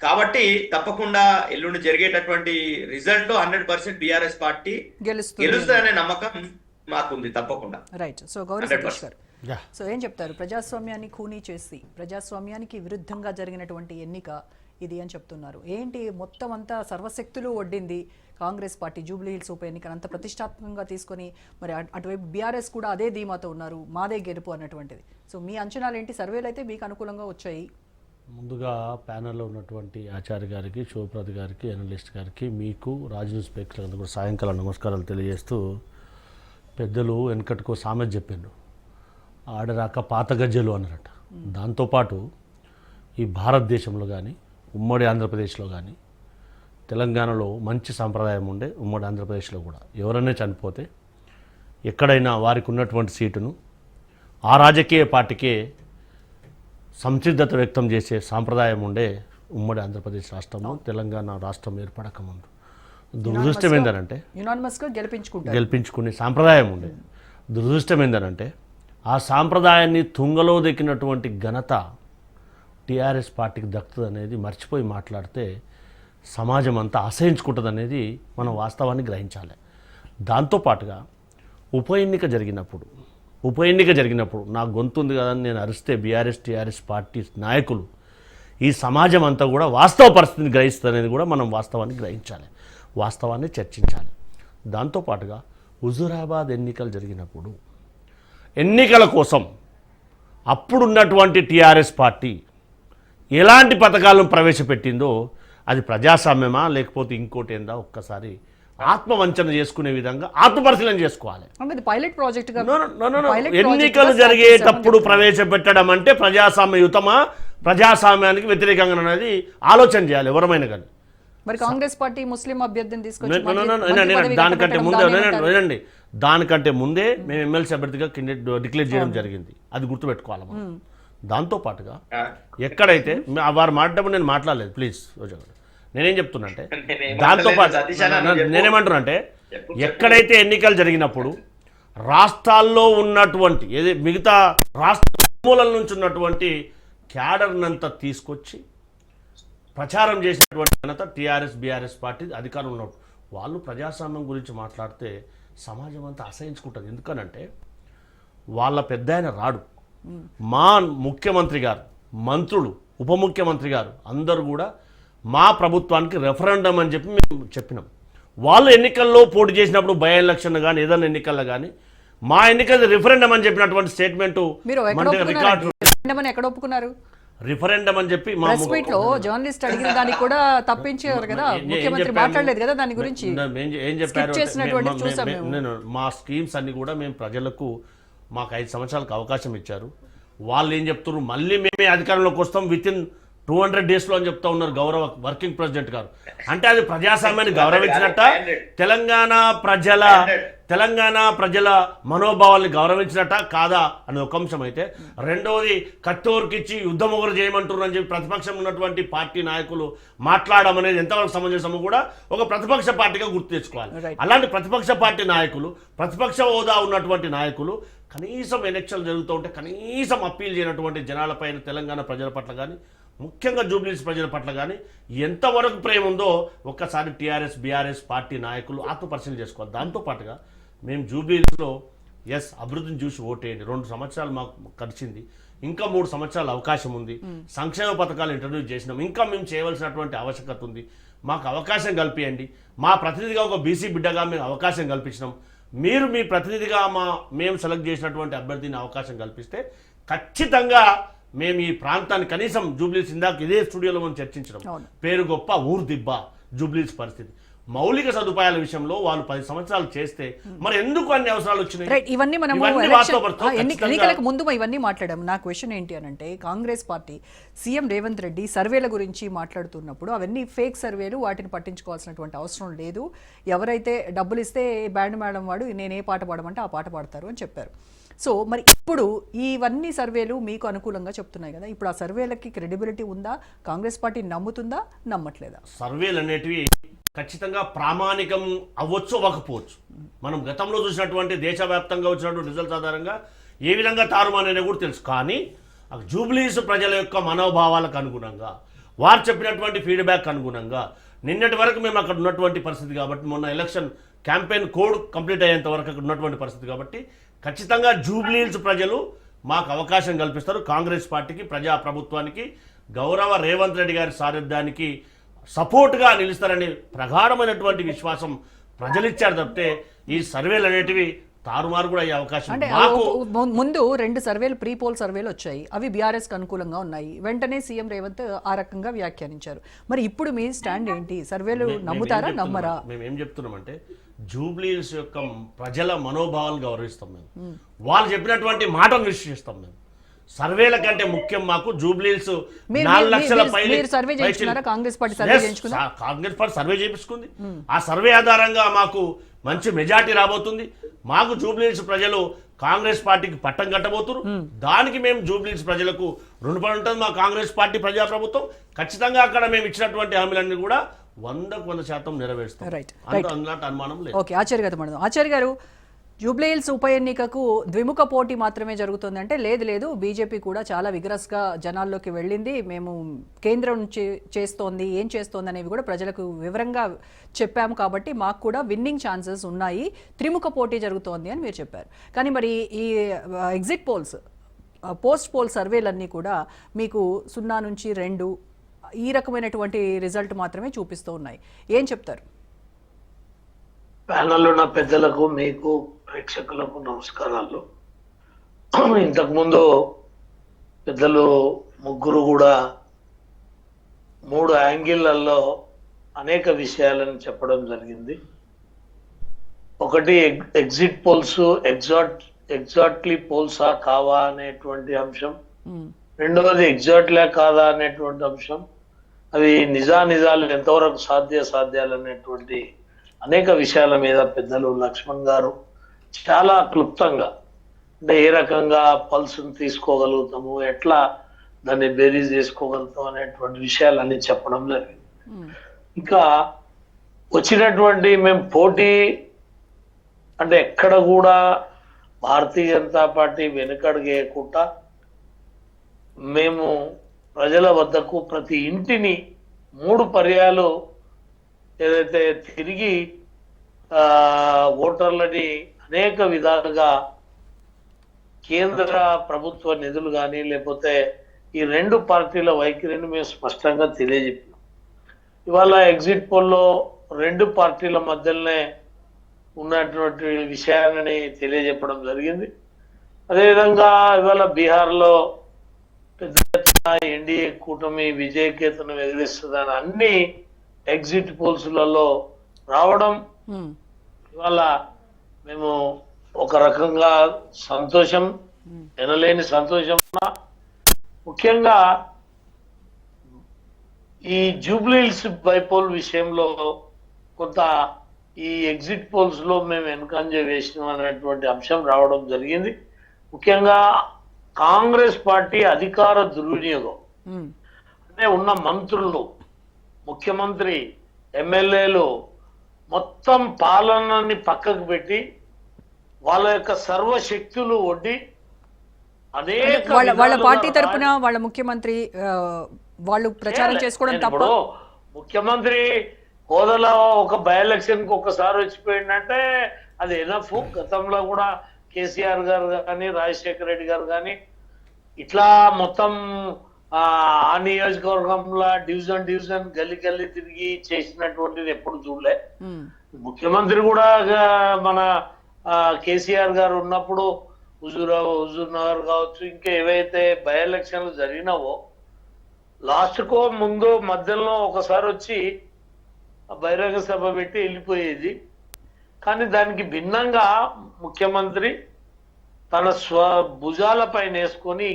కాబట్టి తప్పకుండా ఎల్లుండి జరిగేటటువంటి రిజల్ట్ లో 100% బీఆర్ఎస్ పార్టీ గెలుస్తుందనే నమ్మకం మాకుంది తప్పకుండా. రైట్. సో గౌరీ సతీష్ గారు, సో ఏం చెప్తారు? ప్రజాస్వామ్యాన్ని ఖూనీ చేసి ప్రజాస్వామ్యానికి విరుద్ధంగా జరిగినటువంటి ఎన్నిక ఇది అని చెప్తున్నారు. ఏంటి మొత్తం అంతా సర్వశక్తులు ఒడ్డింది కాంగ్రెస్ పార్టీ జూబ్లీ హిల్స్ ఉప ఎన్నికను అంత ప్రతిష్టాత్మకంగా తీసుకొని, మరి అటువైపు బీఆర్ఎస్ కూడా అదే ధీమాతో ఉన్నారు, మాదే గెలుపు అన్నటువంటిది. సో మీ అంచనాలు ఏంటి? సర్వేలు అయితే మీకు అనుకూలంగా వచ్చాయి. ముందుగా ప్యానెల్లో ఉన్నటువంటి ఆచార్య గారికి, శివప్రద గారికి, అనలిస్ట్ గారికి, మీకు రాజు స్పేక్లకు కూడా సాయంకాలం నమస్కారాలు తెలియజేస్తూ, పెద్దలు వెనకటికో సామెత చెప్పారు, ఆడరాక పాత గజ్జలు అన్నారట. దాంతోపాటు ఈ భారతదేశంలో కానీ, ఉమ్మడి ఆంధ్రప్రదేశ్లో కానీ, తెలంగాణలో మంచి సాంప్రదాయం ఉండే, ఉమ్మడి ఆంధ్రప్రదేశ్లో కూడా ఎవరైనా చనిపోతే ఎక్కడైనా వారికి ఉన్నటువంటి సీటును ఆ రాజకీయ పార్టీకే సంసిద్ధత వ్యక్తం చేసే సాంప్రదాయం ఉండే ఉమ్మడి ఆంధ్రప్రదేశ్ రాష్ట్రంలో, తెలంగాణ రాష్ట్రం ఏర్పడక ముందు. దురదృష్టం ఏంటంటే గెలిపించుకునే సాంప్రదాయం ఉండే. దురదృష్టం ఏంటంటే ఆ సాంప్రదాయాన్ని తుంగలో దక్కినటువంటి ఘనత టీఆర్ఎస్ పార్టీకి దక్కుతుంది అనేది మర్చిపోయి మాట్లాడితే సమాజం అంతా అసహించుకుంటుంది అనేది మనం వాస్తవాన్ని గ్రహించాలి. దాంతోపాటుగా ఉప ఎన్నిక జరిగినప్పుడు నా గొంతు ఉంది కదా నేను అరిస్తే బీఆర్ఎస్ టీఆర్ఎస్ పార్టీ నాయకులు, ఈ సమాజం అంతా కూడా వాస్తవ పరిస్థితిని గ్రహిస్తుంది అనేది కూడా మనం వాస్తవాన్ని గ్రహించాలి, వాస్తవాన్ని చర్చించాలి. దాంతోపాటుగా హుజూరాబాద్ ఎన్నికలు జరిగినప్పుడు ఎన్నికల కోసం అప్పుడున్నటువంటి టీఆర్ఎస్ పార్టీ ఎలాంటి పథకాలను ప్రవేశపెట్టిందో, అది ప్రజాస్వామ్యమా లేకపోతే ఇంకోటి ఏందా ఒక్కసారి ఆత్మవంచన చేసుకునే విధంగా ఆత్మపరిశీలన చేసుకోవాలి. పైలట్ ప్రాజెక్ట్ ఎన్నికలు జరిగేటప్పుడు ప్రవేశపెట్టడం అంటే ప్రజాస్వామ్యయుతమా, ప్రజాస్వామ్యానికి వ్యతిరేకంగా అనేది ఆలోచన చేయాలి ఎవరమైనా కానీ. మరి కాంగ్రెస్ పార్టీ ముస్లిం అభ్యర్థిని దానికంటే ముందే మేము ఎమ్మెల్సీ అభ్యర్థిగా డిక్లేర్ చేయడం జరిగింది, అది గుర్తుపెట్టుకోవాలి మనం. దాంతోపాటుగా ఎక్కడైతే వారు మాట్లాడటప్పుడు నేను మాట్లాడలేదు, ప్లీజ్ రోజా గారు. నేనేం చెప్తున్నా అంటే, దాంతోపాటు నేనేమంటున్నా అంటే, ఎక్కడైతే ఎన్నికలు జరిగినప్పుడు రాష్ట్రాల్లో ఉన్నటువంటి మిగతా రాష్ట్ర మూలల నుంచి ఉన్నటువంటి క్యాడర్నంతా తీసుకొచ్చి ప్రచారం చేసినటువంటి ఘనత టీఆర్ఎస్ బీఆర్ఎస్ పార్టీ అధికారంలో ఉన్నప్పుడు. వాళ్ళు ప్రజాస్వామ్యం గురించి మాట్లాడితే సమాజం అంతా అసహించుకుంటుంది. ఎందుకనంటే వాళ్ళ పెద్ద ఆయన రాడు, మా ముఖ్యమంత్రి గారు, మంత్రులు, ఉప ముఖ్యమంత్రి గారు అందరూ కూడా మా ప్రభుత్వానికి రెఫరెండం అని చెప్పి మేము చెప్పినాం. వాళ్ళు ఎన్నికల్లో పోటీ చేసినప్పుడు బై ఎలక్షన్ కానీ ఏదైనా ఎన్నికల్లో కానీ మా ఎన్నికలు రిఫరెండం అని చెప్పినటువంటి స్టేట్మెంట్ రికార్డు. ఎక్కడ ఒప్పుకున్నారు రిఫరెండం అని చెప్పి మా లో జర్నలిస్ట్ అడిగిన దానికి కూడా తప్పించేవారు కదా, ముఖ్యమంత్రి మాట్లాడలేదు కదా దాని గురించి. ఏం చెప్పారు, నేను మా స్కీమ్స్ అన్ని కూడా మేము ప్రజలకు మాకు 5 సంవత్సరాలకు అవకాశం ఇచ్చారు. వాళ్ళు ఏం చెప్తున్నారు, మళ్ళీ మేమే అధికారంలోకి వస్తాం విత్ ఇన్ 200 డేస్లో అని చెప్తా ఉన్నారు గౌరవ వర్కింగ్ ప్రెసిడెంట్ గారు. అంటే అది ప్రజాస్వామ్యాన్ని గౌరవించినట్ట, తెలంగాణ ప్రజల మనోభావాల్ని గౌరవించినట్ట కాదా అని ఒక అంశం అయితే, రెండవది కత్తోరికిచ్చి యుద్ధం ఒకరు చేయమంటున్నారు అని చెప్పి ప్రతిపక్షం ఉన్నటువంటి పార్టీ నాయకులు మాట్లాడడం అనేది ఎంతవరకు సమంజసమో కూడా ఒక ప్రతిపక్ష పార్టీగా గుర్తు తెచ్చుకోవాలి. అలాంటి ప్రతిపక్ష పార్టీ నాయకులు, ప్రతిపక్ష హోదా ఉన్నటువంటి నాయకులు కనీసం ఎలక్షన్లు జరుగుతూ ఉంటే కనీసం అప్పీల్ చేయనటువంటి జనాలపైన, తెలంగాణ ప్రజల పట్ల కానీ, ముఖ్యంగా జూబ్లీహిల్స్ ప్రజల పట్ల కానీ ఎంతవరకు ప్రేమ ఉందో ఒక్కసారి టీఆర్ఎస్ బీఆర్ఎస్ పార్టీ నాయకులు ఆత్మపరిశీలన చేసుకోవాలి. దాంతోపాటుగా మేము జూబ్లీహిల్స్లో అభివృద్ధిని చూసి ఓటేయండి, 2 సంవత్సరాలు మాకు గడిచింది, ఇంకా 3 సంవత్సరాల అవకాశం ఉంది, సంక్షేమ పథకాలు ఇంట్రడ్యూస్ చేసినాం, ఇంకా మేము చేయవలసినటువంటి ఆవశ్యకత ఉంది, మాకు అవకాశం కల్పించండి, మా ప్రతినిధిగా ఒక బీసీ బిడ్డగా మేము అవకాశం కల్పించినాం, మీరు మీ ప్రతినిధిగా మేము సెలెక్ట్ చేసినటువంటి అభ్యర్థిని అవకాశం కల్పిస్తే ఖచ్చితంగా మేము ఈ ప్రాంతాన్ని కనీసం జూబ్లీహిల్స్, ఇందాక ఇదే స్టూడియోలో మనం చర్చించడం, పేరు గొప్ప ఊరు దిబ్బ జూబ్లీహిల్స్ పరిస్థితి, మౌలిక సదుపాయాల విషయంలో వాళ్ళు 10 సంవత్సరాలు చేస్తే మరి ఎందుకు అన్ని అవసరాలు వచ్చినాయి? ఇవన్నీ మనం ఎన్నికలకు ముందు ఇవన్నీ మాట్లాడాము. నా క్వశ్చన్ ఏంటి అని అంటే, కాంగ్రెస్ పార్టీ సీఎం రేవంత్ రెడ్డి సర్వేల గురించి మాట్లాడుతున్నప్పుడు అవన్నీ ఫేక్ సర్వేలు, వాటిని పట్టించుకోవాల్సినటువంటి అవసరం లేదు, ఎవరైతే డబ్బులు ఇస్తే బ్యాండ్ మేడం వాడు నేను ఏ పాట పాడమంటే ఆ పాట పాడతారు అని చెప్పారు. సో మరి ఇప్పుడు ఇవన్నీ సర్వేలు మీకు అనుకూలంగా చెప్తున్నాయి కదా, ఇప్పుడు ఆ సర్వేలకి క్రెడిబిలిటీ ఉందా? కాంగ్రెస్ పార్టీ నమ్ముతుందా, నమ్మట్లేదా? సర్వేలు అనేటివి ఖచ్చితంగా ప్రామాణికం అవ్వచ్చు, అవ్వకపోవచ్చు. మనం గతంలో చూసినటువంటి దేశవ్యాప్తంగా వచ్చినటువంటి రిజల్ట్స్ ఆధారంగా ఏ విధంగా తారుమాననే కూడా తెలుసు. కానీ జూబ్లీహిల్స్ ప్రజల యొక్క మనోభావాలకు అనుగుణంగా, వారు చెప్పినటువంటి ఫీడ్బ్యాక్ అనుగుణంగా, నిన్నటి వరకు మేము అక్కడ ఉన్నటువంటి పరిస్థితి కాబట్టి, మొన్న ఎలక్షన్ క్యాంపెయిన్ కోడ్ కంప్లీట్ అయ్యేంత వరకు అక్కడ ఉన్నటువంటి పరిస్థితి కాబట్టి ఖచ్చితంగా జూబ్లీహిల్స్ ప్రజలు మాకు అవకాశం కల్పిస్తారు. కాంగ్రెస్ పార్టీకి, ప్రజాప్రభుత్వానికి, గౌరవ రేవంత్ రెడ్డి గారి సారథ్యానికి సపోర్ట్గా నిలుస్తారని ప్రగాఢమైనటువంటి విశ్వాసం ప్రజలు ఇచ్చారు తప్పితే ఈ సర్వేలు అనేటివి తారుమారు కూడా అయ్యే అవకాశం. అంటే ముందు 2 సర్వేలు, ప్రీ పోల్ సర్వేలు వచ్చాయి, అవి బీఆర్ఎస్ కు అనుకూలంగా ఉన్నాయి, వెంటనే సీఎం రేవంత్ ఆ రకంగా వ్యాఖ్యానించారు. మరి ఇప్పుడు మీ స్టాండ్ ఏంటి? సర్వేలు నమ్ముతారా, నమ్మరా? మేము ఏం చెప్తున్నామంటే, జూబ్లీహిల్స్ యొక్క ప్రజల మనోభావాలు గౌరవిస్తాం మేము, వాళ్ళు చెప్పినటువంటి మాటను విశ్వసిస్తాం మేము. సర్వేల కంటే ముఖ్యం మాకు జూబ్లీహిల్స్ 4 లక్షల కాంగ్రెస్ పార్టీ సర్వే చేయించుకుంది. ఆ సర్వే ఆధారంగా మాకు మంచి మెజార్టీ రాబోతుంది. మాకు జూబ్లీహిల్స్ ప్రజలు కాంగ్రెస్ పార్టీకి పట్టం కట్టబోతున్నారు. దానికి మేము జూబ్లీహిల్స్ ప్రజలకు రుణపడి ఉంటుంది. మా కాంగ్రెస్ పార్టీ ప్రజాప్రభుత్వం ఖచ్చితంగా అక్కడ మేము ఇచ్చినటువంటి హామీలన్నీ కూడా 100% నెరవేరుస్తాం. అందులో అనుమానం లేదు. ఓకే, ఆచార్య గారు, జూబ్లీహిల్స్ ఉప ఎన్నికకు ద్విముఖ పోటీ మాత్రమే జరుగుతుంది అంటే, లేదు బీజేపీ కూడా చాలా విగ్రస్గా జనాల్లోకి వెళ్ళింది, మేము కేంద్రం చేస్తోంది, ఏం చేస్తోంది అనేవి కూడా ప్రజలకు వివరంగా చెప్పాము కాబట్టి మాకు కూడా విన్నింగ్ ఛాన్సెస్ ఉన్నాయి, త్రిముఖ పోటీ జరుగుతోంది అని మీరు చెప్పారు. కానీ మరి ఈ ఎగ్జిట్ పోల్స్, పోస్ట్ పోల్ సర్వేలన్నీ కూడా మీకు 0 నుంచి 2 ఈ రకమైనటువంటి రిజల్ట్ మాత్రమే చూపిస్తూ ఉన్నాయి. ఏం చెప్తారు? ప్యానెల్లో ఉన్న పెద్దలకు, మీకు, ప్రేక్షకులకు నమస్కారాలు. ఇంతకుముందు పెద్దలు ముగ్గురు కూడా 3 యాంగిళ్లలో అనేక విషయాలను చెప్పడం జరిగింది. ఒకటి ఎగ్జిట్ పోల్స్ ఎగ్జాక్ట్లీ పోల్సా కావా అనేటువంటి అంశం, రెండవది ఎగ్జాక్ట్లే కాదా అనేటువంటి అంశం, అవి నిజాలు ఎంతవరకు సాధ్యాలు అనేటువంటి అనేక విషయాల మీద పెద్దలు లక్ష్మణ్ గారు చాలా క్లుప్తంగా, అంటే ఏ రకంగా పల్స్ని తీసుకోగలుగుతాము, ఎట్లా దాన్ని బేరీజ్ చేసుకోగలుగుతాం అనేటువంటి విషయాలన్నీ చెప్పడం జరిగింది. ఇంకా వచ్చినటువంటి మేము పోటీ అంటే ఎక్కడ కూడా భారతీయ జనతా పార్టీ వెనుకడుగేయకుండా మేము ప్రజల వద్దకు ప్రతి ఇంటిని 3 పర్యాలు ఏదైతే తిరిగి ఓటర్లని అనేక విధాలుగా కేంద్ర ప్రభుత్వ నిధులు కానీ లేకపోతే ఈ 2 పార్టీల వైఖరిని మేము స్పష్టంగా తెలియజెప్పినాం. ఇవాళ ఎగ్జిట్ పోల్లో 2 పార్టీల మధ్యలోనే ఉన్నటువంటి విషయాన్ని తెలియజెప్పడం జరిగింది. అదేవిధంగా ఇవాళ బీహార్లో పెద్ద ఎన్డీఏ కూటమి విజయకేతను ఎదిరిస్తుందని అన్ని ఎగ్జిట్ పోల్స్లలో రావడం ఇవాళ మేము ఒక రకంగా సంతోషం, ఎనలేని సంతోషం. ముఖ్యంగా ఈ జూబ్లీహిల్స్ బైపోల్ విషయంలో కొంత ఈ ఎగ్జిట్ పోల్స్ లో మేము వెనుకంజ వేసినాం అనేటువంటి అంశం రావడం జరిగింది. ముఖ్యంగా కాంగ్రెస్ పార్టీ అధికార దుర్వినియోగం అంటే ఉన్న మంత్రులు, ముఖ్యమంత్రి, ఎమ్మెల్యేలు మొత్తం పాలనని పక్కకు పెట్టి వాళ్ళ యొక్క సర్వశక్తులు ఒడ్డి అనేక వాళ్ళ పార్టీ తరపున వాళ్ళ ముఖ్యమంత్రి వాళ్ళు ప్రచారం చేసుకోవడం తప్ప. ముఖ్యమంత్రి హోదాలో ఒక బై ఎలక్షన్ కి ఒకసారి వచ్చిపోయిందంటే అది ఎనఫ్. గతంలో కూడా కేసీఆర్ గారు కానీ రాజశేఖర రెడ్డి గారు కానీ ఇట్లా మొత్తం ఆ నియోజకవర్గంలో డివిజన్ గల్లీ తిరిగి చేసినటువంటిది ఎప్పుడు చూడలే. ముఖ్యమంత్రి కూడా మన కేసీఆర్ గారు ఉన్నప్పుడు హుజూర్ నగర్ కావచ్చు, ఇంకా ఏవైతే బై ఎలక్షన్లు జరిగినావో లాస్ట్కో ముందు మధ్యలో ఒకసారి వచ్చి బహిరంగ సభ పెట్టి వెళ్ళిపోయేది. కానీ దానికి భిన్నంగా ముఖ్యమంత్రి తన భుజాల పైన వేసుకొని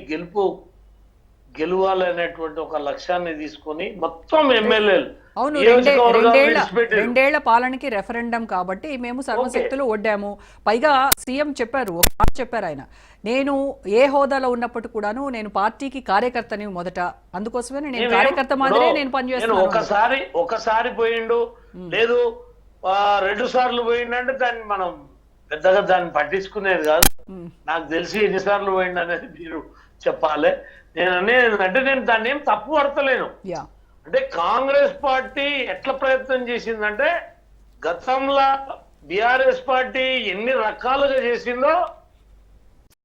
గెలవాలనేటువంటి ఒక లక్ష్యాన్ని తీసుకొని మొత్తం ఎమ్మెల్యేలు అవును, రెండేళ్ల పాలనకి రెఫరెండం కాబట్టి మేము సర్వశక్తులు ఒడ్డాము. పైగా సీఎం చెప్పారు, ఒక మాట చెప్పారు ఆయన, నేను ఏ హోదాలో ఉన్నప్పటికీ కూడాను నేను పార్టీకి కార్యకర్తని మొదట, అందుకోసమే నేను కార్యకర్త మాదిరే నేను పనిచేస్తాను. ఒకసారి పోయిండు లేదు 2 సార్లు పోయిండంటే దాన్ని మనం పెద్దగా దాన్ని పట్టించుకునేది కాదు. నాకు తెలిసి ఎన్నిసార్లు పోయిండు అనేది మీరు చెప్పాలి. నేను అనేది అంటే నేను దాన్ని ఏం తప్పు పడతలేను. అంటే కాంగ్రెస్ పార్టీ ఎట్లా ప్రయత్నం చేసిందంటే గతంలో బీఆర్ఎస్ పార్టీ ఎన్ని రకాలుగా చేసిందో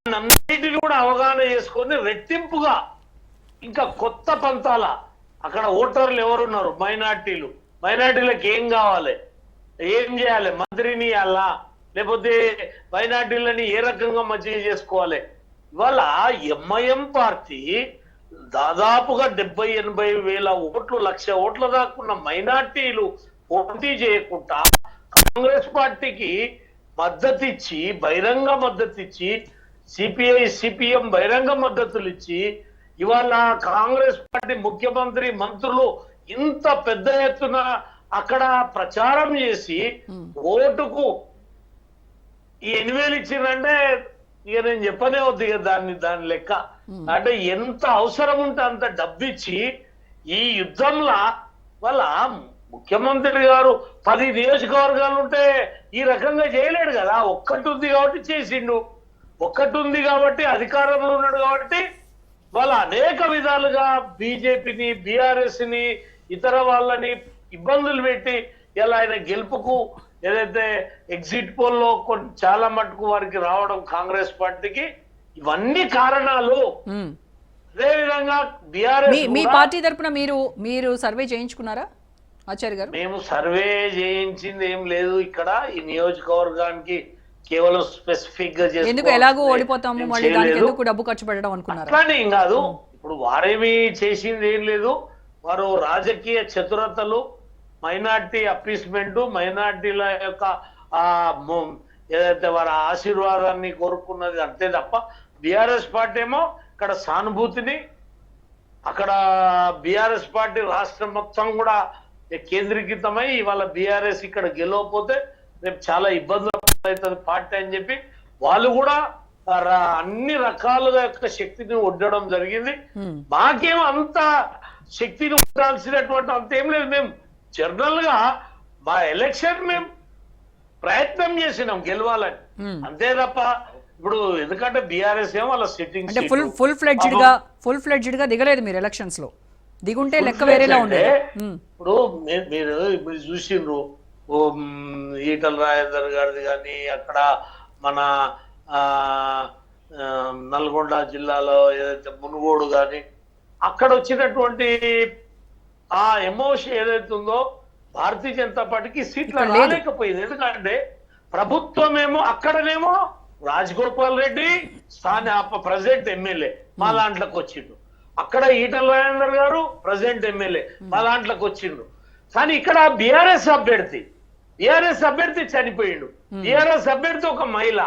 అన్నిటిని కూడా అవగాహన చేసుకొని రెట్టింపుగా ఇంకా కొత్త పంతాల అక్కడ ఓటర్లు ఎవరున్నారు, మైనార్టీలకు ఏం కావాలి, ఏం చేయాలి, మంత్రిని అలా లేకపోతే మైనార్టీలని ఏ రకంగా మంచిగా చేసుకోవాలి. ఇవాళ ఎంఐఎం పార్టీ దాదాపుగా 70-80 వేల ఓట్లు, 1,00,000 ఓట్ల దాకున్న మైనార్టీలు పోటీ చేయకుండా కాంగ్రెస్ పార్టీకి మద్దతిచ్చి, బహిరంగ మద్దతిచ్చి, సిపిఎం బహిరంగ మద్దతులు ఇచ్చి ఇవాళ కాంగ్రెస్ పార్టీ ముఖ్యమంత్రి, మంత్రులు ఇంత పెద్ద ఎత్తున అక్కడ ప్రచారం చేసి ఓటుకు ఈ 8,000 ఇచ్చిందంటే ఇక నేను చెప్పనే వద్దు ఇక దాని లెక్క. అంటే ఎంత అవసరం ఉంటే అంత డబ్బిచ్చి ఈ యుద్ధంలో వాళ్ళ ముఖ్యమంత్రి గారు 10 నియోజకవర్గాలు ఉంటే ఈ రకంగా చేయలేడు కదా. ఒక్కటి ఉంది కాబట్టి చేసిండు, ఒక్కటి ఉంది కాబట్టి అధికారంలో ఉన్నాడు కాబట్టి వాళ్ళ అనేక విధాలుగా బీజేపీని, బీఆర్ఎస్ ని, ఇతర వాళ్ళని ఇబ్బందులు పెట్టి ఇలా ఆయన గెలుపుకు ఏదైతే ఎగ్జిట్ పోల్లో చాలా మటుకు వారికి రావడం కాంగ్రెస్ పార్టీకి ఇవన్నీ కారణాలు. అదే విధంగా బీఆర్ఎస్ మీ పార్టీ తరపున మీరు సర్వే చేయించుకున్నారా ఆచార్య గారు? మేము సర్వే చేయించింది ఏం లేదు. ఇక్కడ ఈ నియోజకవర్గానికి కేవలం స్పెసిఫిక్ గా ఎందుకు ఎలాగో ఓడిపోతాము మళ్ళీ దానికి ఎందుకు డబ్బు ఖర్చు పెట్టడం అనుకున్నారు? అట్లానే ఏం కాదు. ఇప్పుడు వారేమి చేసింది ఏం లేదు. వారు రాజకీయ చతురతలు, మైనార్టీ అపీస్మెంట్, మైనార్టీల యొక్క ఏదైతే వారి ఆశీర్వాదాన్ని కోరుకున్నది అంతే తప్ప బీఆర్ఎస్ పార్టీ ఏమో ఇక్కడ సానుభూతిని, అక్కడ బీఆర్ఎస్ పార్టీ రాష్ట్రం మొత్తం కూడా కేంద్రీకృతమై ఇవాళ బీఆర్ఎస్ ఇక్కడ గెలవకపోతే రేపు చాలా ఇబ్బందులు అవుతుంది పార్టీ అని చెప్పి వాళ్ళు కూడా అన్ని రకాలుగా యొక్క శక్తిని ఒడ్డడం జరిగింది. మాకేం అంత శక్తిని ఉండాల్సినటువంటి అంత ఏం లేదు. మేము జనరల్ గా మా ఎలక్షన్ మేము ప్రయత్నం చేసినాం గెలవాలని అంతే తప్ప ఇప్పుడు ఎందుకంటే బీఆర్ఎస్ ఏమో వాళ్ళ సిట్టింగ్ ఫుల్ ఫ్లెడ్జ్డ్ గా దిగలేదు మీరు ఎలక్షన్స్ లో. దిగుంటే లెక్క వేరేలా ఉండేది. ఇప్పుడు మీరు చూసిండ్రు ఈటల రాజేందర్ గారిది కానీ, అక్కడ మన నల్గొండ జిల్లాలో ఏదైతే మునుగోడు కానీ అక్కడ వచ్చినటువంటి ఆ ఎమోషన్ ఏదైతే ఉందో భారతీయ జనతా పార్టీకి సీట్లు రాలేకపోయింది. ఎందుకంటే ప్రభుత్వం ఏమో అక్కడనేమో రాజగోపాల్ రెడ్డి ప్రెసిడెంట్ ఎమ్మెల్యే మా దాంట్లోకి వచ్చిండు, అక్కడ ఈటల రాజేందర్ గారు ప్రెసిడెంట్ ఎమ్మెల్యే మా దాంట్లోకి వచ్చిండు. కానీ ఇక్కడ బీఆర్ఎస్ అభ్యర్థి చనిపోయిండు, బీఆర్ఎస్ అభ్యర్థి ఒక మహిళ,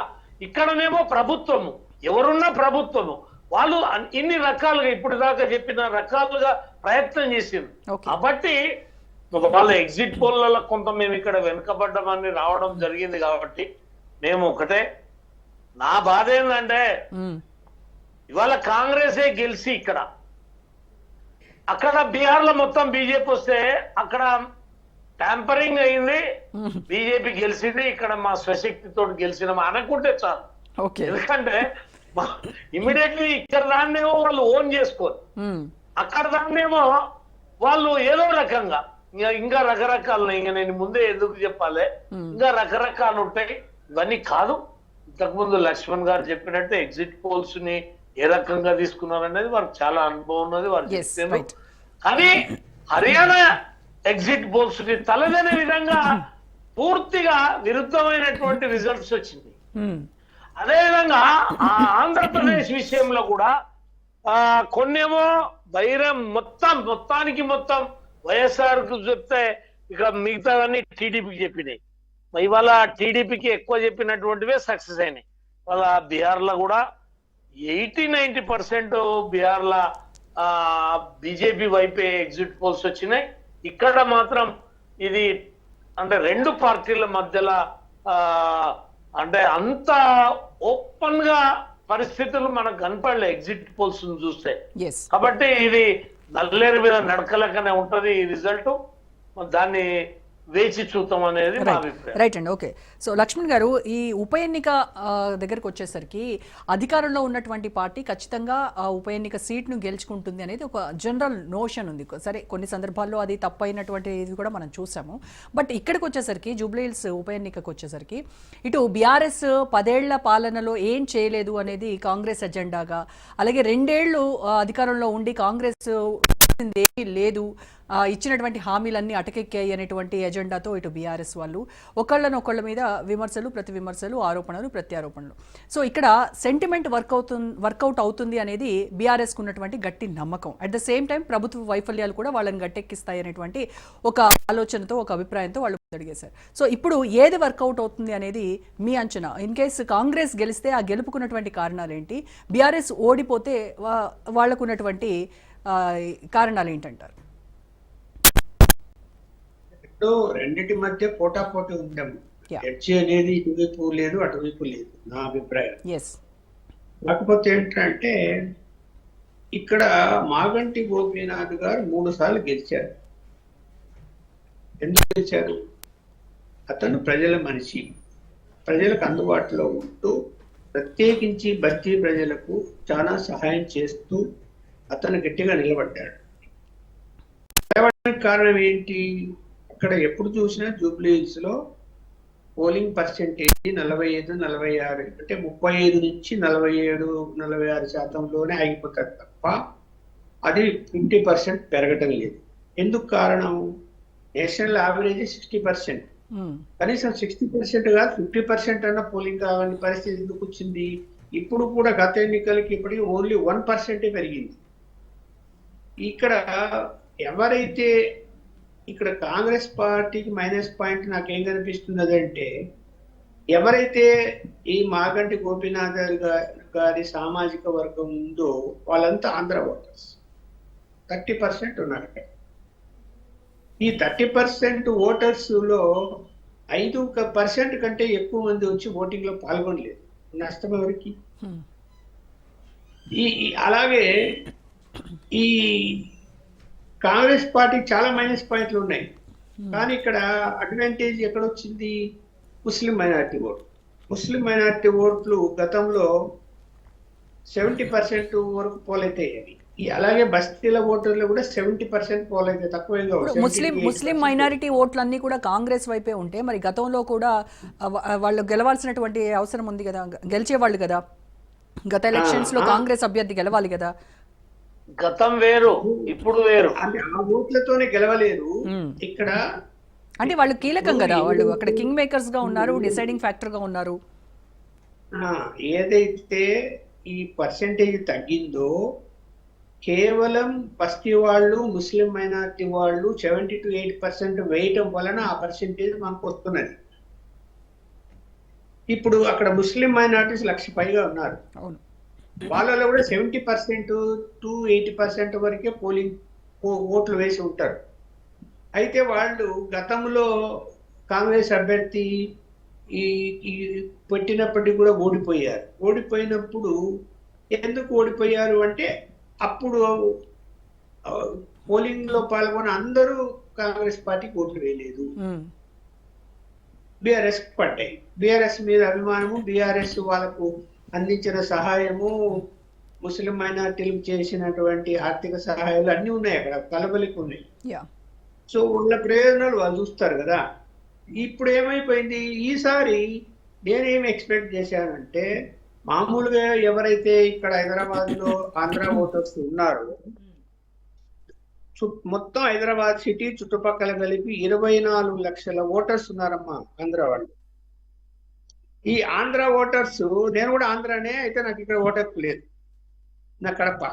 ఇక్కడనేమో ప్రభుత్వము ఎవరున్నా ప్రభుత్వము వాళ్ళు ఇన్ని రకాలుగా ఇప్పుడు దాకా చెప్పిన రకాలుగా ప్రయత్నం చేసింది. Okay. కాబట్టి వాళ్ళ ఎగ్జిట్ పోల్లలో కొంత మేము ఇక్కడ వెనుకబడ్డమని రావడం జరిగింది. కాబట్టి మేము ఒకటే, నా బాధ ఏంటంటే ఇవాళ కాంగ్రెసే గెలిచి అక్కడ బీహార్ లో మొత్తం బీజేపీ వస్తే అక్కడ ట్యాంపరింగ్ అయింది, బీజేపీ గెలిచింది, ఇక్కడ మా స్వశక్తితో గెలిచినామా అనుకుంటే చాలు. ఓకే. ఎందుకంటే ఇమీడియట్లీ ఇక్కడ దాన్నేమో వాళ్ళు ఓన్ చేసుకోరు, అక్కడ దాన్నేమో వాళ్ళు ఏదో రకంగా ఇంకా రకరకాలు, ఇంకా నేను ముందే ఎందుకు చెప్పాలి, ఇంకా రకరకాలు ఉంటాయి. ఇవన్నీ కాదు, ఇంతకుముందు లక్ష్మణ్ గారు చెప్పినట్టు ఎగ్జిట్ పోల్స్ ని ఏ రకంగా తీసుకున్నారనేది వారికి చాలా అనుభవం ఉన్నది, వారు చెప్పారు. కానీ హర్యానా ఎగ్జిట్ పోల్స్ ని తలదనే విధంగా పూర్తిగా విరుద్ధమైనటువంటి రిజల్ట్స్ వచ్చింది. అదేవిధంగా ఆంధ్రప్రదేశ్ విషయంలో కూడా కొన్నేమో మొత్తానికి మొత్తం వైఎస్ఆర్ కు చెప్తే ఇక మిగతావన్నీ టీడీపీకి చెప్పినాయి. ఇవాళ టీడీపీకి ఎక్కువ చెప్పినటువంటివే సక్సెస్ అయినాయి. వాళ్ళ బీహార్ లో కూడా 80-90% బీహార్ లో బీజేపీ వైపే ఎగ్జిట్ పోల్స్ వచ్చినాయి. ఇక్కడ మాత్రం ఇది అంటే రెండు పార్టీల మధ్యలో అంటే అంత ఓపెన్ గా పరిస్థితులు మనకు కనపడలే ఎగ్జిట్ పోల్స్ చూస్తే. కాబట్టి ఇది నల్లేరు మీద నడకలకనే ఉంటది ఈ రిజల్ట్, దాన్ని వేచి చూద్దాం అనేది నా అభిప్రాయం. రైట్ అండి. ఓకే. సో లక్ష్మణ్ గారు, ఈ ఉప ఎన్నిక దగ్గరకు వచ్చేసరికి అధికారంలో ఉన్నటువంటి పార్టీ ఖచ్చితంగా ఆ ఉప ఎన్నిక సీట్ను గెలుచుకుంటుంది అనేది ఒక జనరల్ నోషన్ ఉంది. సరే, కొన్ని సందర్భాల్లో అది తప్పైనటువంటి ఇది కూడా మనం చూసాము. బట్ ఇక్కడికి వచ్చేసరికి జూబ్లీ హిల్స్ ఉప ఎన్నికకు వచ్చేసరికి ఇటు బీఆర్ఎస్ 10 ఏళ్ల పాలనలో ఏం చేయలేదు అనేది కాంగ్రెస్ ఎజెండాగా, అలాగే 2 ఏళ్లు అధికారంలో ఉండి కాంగ్రెస్ ఏమీ లేదు, ఇచ్చినటువంటి హామీలన్నీ అటకెక్కాయి అనేటువంటి ఎజెండాతో ఇటు బీఆర్ఎస్ వాళ్ళు ఒకళ్ళ మీద విమర్శలు, ప్రతి విమర్శలు, ఆరోపణలు, ప్రత్యారోపణలు. సో ఇక్కడ సెంటిమెంట్ వర్కౌట్ అవుతుంది అనేది బీఆర్ఎస్కు ఉన్నటువంటి గట్టి నమ్మకం. అట్ ద సేమ్ టైం ప్రభుత్వ వైఫల్యాలు కూడా వాళ్ళని గట్టెక్కిస్తాయి అనేటువంటి ఒక ఆలోచనతో, ఒక అభిప్రాయంతో వాళ్ళు అడిగేశారు. సో ఇప్పుడు ఏది వర్కౌట్ అవుతుంది అనేది మీ అంచనా? ఇన్ కేసు కాంగ్రెస్ గెలిస్తే ఆ గెలుపుకున్నటువంటి కారణాలు ఏంటి, బీఆర్ఎస్ ఓడిపోతే వాళ్ళకున్నటువంటి కారణాలు ఏంటంటారు? రెండింటి మధ్య పోటాపోటీ ఉందాము. చర్చ అనేది ఇటువైపు లేదు, అటువైపు లేదు, నా అభిప్రాయం. కాకపోతే ఏంటంటే ఇక్కడ మాగంటి గోపీనాథ్ గారు 3 సార్లు గెలిచారు. ఎందుకు గెలిచారు? అతను ప్రజల మనిషి, ప్రజలకు అందుబాటులో ఉంటూ ప్రత్యేకించి బస్తీ ప్రజలకు చాలా సహాయం చేస్తూ అతను గట్టిగా నిలబడ్డాడు. నిలబడడానికి కారణం ఏంటి? అక్కడ ఎప్పుడు చూసినా జూబ్లీ హిల్స్ లో పోలింగ్ పర్సెంటేజ్ 45-46, అంటే 35 నుంచి 47-46% ఆగిపోతారు తప్ప అది 50% పెరగటం లేదు. ఎందుకు కారణం? నేషనల్ యావరేజ్ 60%, కనీసం 60% కాదు 50% అన్న పోలింగ్ కావాలని పరిస్థితి ఎందుకు వచ్చింది? ఇప్పుడు కూడా గత ఎన్నికలకి ఇప్పటికీ ఓన్లీ 1% పెరిగింది. ఇక్కడ ఎవరైతే ఇక్కడ కాంగ్రెస్ పార్టీకి మైనస్ పాయింట్ నాకేం కనిపిస్తుంది అదంటే, ఎవరైతే ఈ మాగంటి గోపీనాథ్ గారి సామాజిక వర్గం ఉందో వాళ్ళంతా ఆంధ్ర ఓటర్స్ 30% ఉన్నారు. ఈ 30% ఓటర్స్ లో 5% కంటే ఎక్కువ మంది వచ్చి ఓటింగ్ లో పాల్గొనలేదు. నష్టం ఎవరికి? అలాగే ఈ కాంగ్రెస్ పార్టీకి చాలా మైనస్ పాయింట్లు ఉన్నాయి, కానీ ఇక్కడ అడ్వాంటేజ్ ఎక్కడొచ్చింది? ముస్లిం మైనారిటీ ఓట్లు. ముస్లిం మైనారిటీ ఓట్లు గతంలో 70% వరకు పోలైతాయి. అలాగే బస్తీల ఓటర్లు కూడా 70% పోలైతాయి, తక్కువగా. ముస్లిం మైనారిటీ ఓట్లన్నీ కూడా కాంగ్రెస్ వైపే ఉంటే మరి గతంలో కూడా వాళ్ళు గెలవాల్సినటువంటి అవసరం ఉంది కదా, గెలిచేవాళ్ళు కదా. గత ఎలక్షన్స్ లో కాంగ్రెస్ అభ్యర్థి గెలవాలి కదా. గతం వేరు, ఇప్పుడు వేరు. అంటే ఆ ఓట్లతోనే గెలవలేరు ఇక్కడ. అంటే వాళ్ళు కీలకం కదా, వాళ్ళు అక్కడ కింగ్ మేకర్స్ గా ఉన్నారు, డిసైడింగ్ ఫ్యాక్టర్ గా ఉన్నారు. ఏదైతే ఈ పర్సెంటేజ్ తగ్గిందో కేవలం బస్తీ వాళ్ళు, ముస్లిం మైనారిటీ వాళ్ళు 70-8% వేయటం వలన ఆ పర్సెంటేజ్ మనకు వస్తున్నది. ఇప్పుడు అక్కడ ముస్లిం మైనారిటీస్ 1,00,000 పైగా ఉన్నారు. వాళ్ళలో కూడా 70% టు 80% వరకే ఓట్లు వేసి ఉంటారు. అయితే వాళ్ళు గతంలో కాంగ్రెస్ అభ్యర్థి ఈ ఈ పెట్టినప్పటికీ కూడా ఓడిపోయారు. ఓడిపోయినప్పుడు ఎందుకు ఓడిపోయారు అంటే అప్పుడు పోలింగ్ లో పాల్గొన్న అందరూ కాంగ్రెస్ పార్టీకి ఓట్లు వేయలేదు, బీఆర్ఎస్ పడ్డాయి. బీఆర్ఎస్ మీద అభిమానము, బీఆర్ఎస్ వాళ్ళకు అందించిన సహాయము, ముస్లిం మైనార్టీలకు చేసినటువంటి ఆర్థిక సహాయాలు అన్ని ఉన్నాయి, అక్కడ కలబలికి ఉన్నాయి. సో వాళ్ళ ప్రయోజనాలు వాళ్ళు చూస్తారు కదా. ఇప్పుడు ఏమైపోయింది, ఈసారి నేనేం ఎక్స్పెక్ట్ చేశానంటే మామూలుగా ఎవరైతే ఇక్కడ హైదరాబాద్ లో ఆంధ్ర ఓటర్స్ ఉన్నారో మొత్తం హైదరాబాద్ సిటీ చుట్టుపక్కల కలిపి 24 లక్షల ఓటర్స్ ఉన్నారమ్మా ఆంధ్ర వాళ్ళు. ఈ ఆంధ్ర ఓటర్స్, నేను కూడా ఆంధ్రానే, అయితే నాకు ఇక్కడ ఓటర్ లేదు, నా కడప.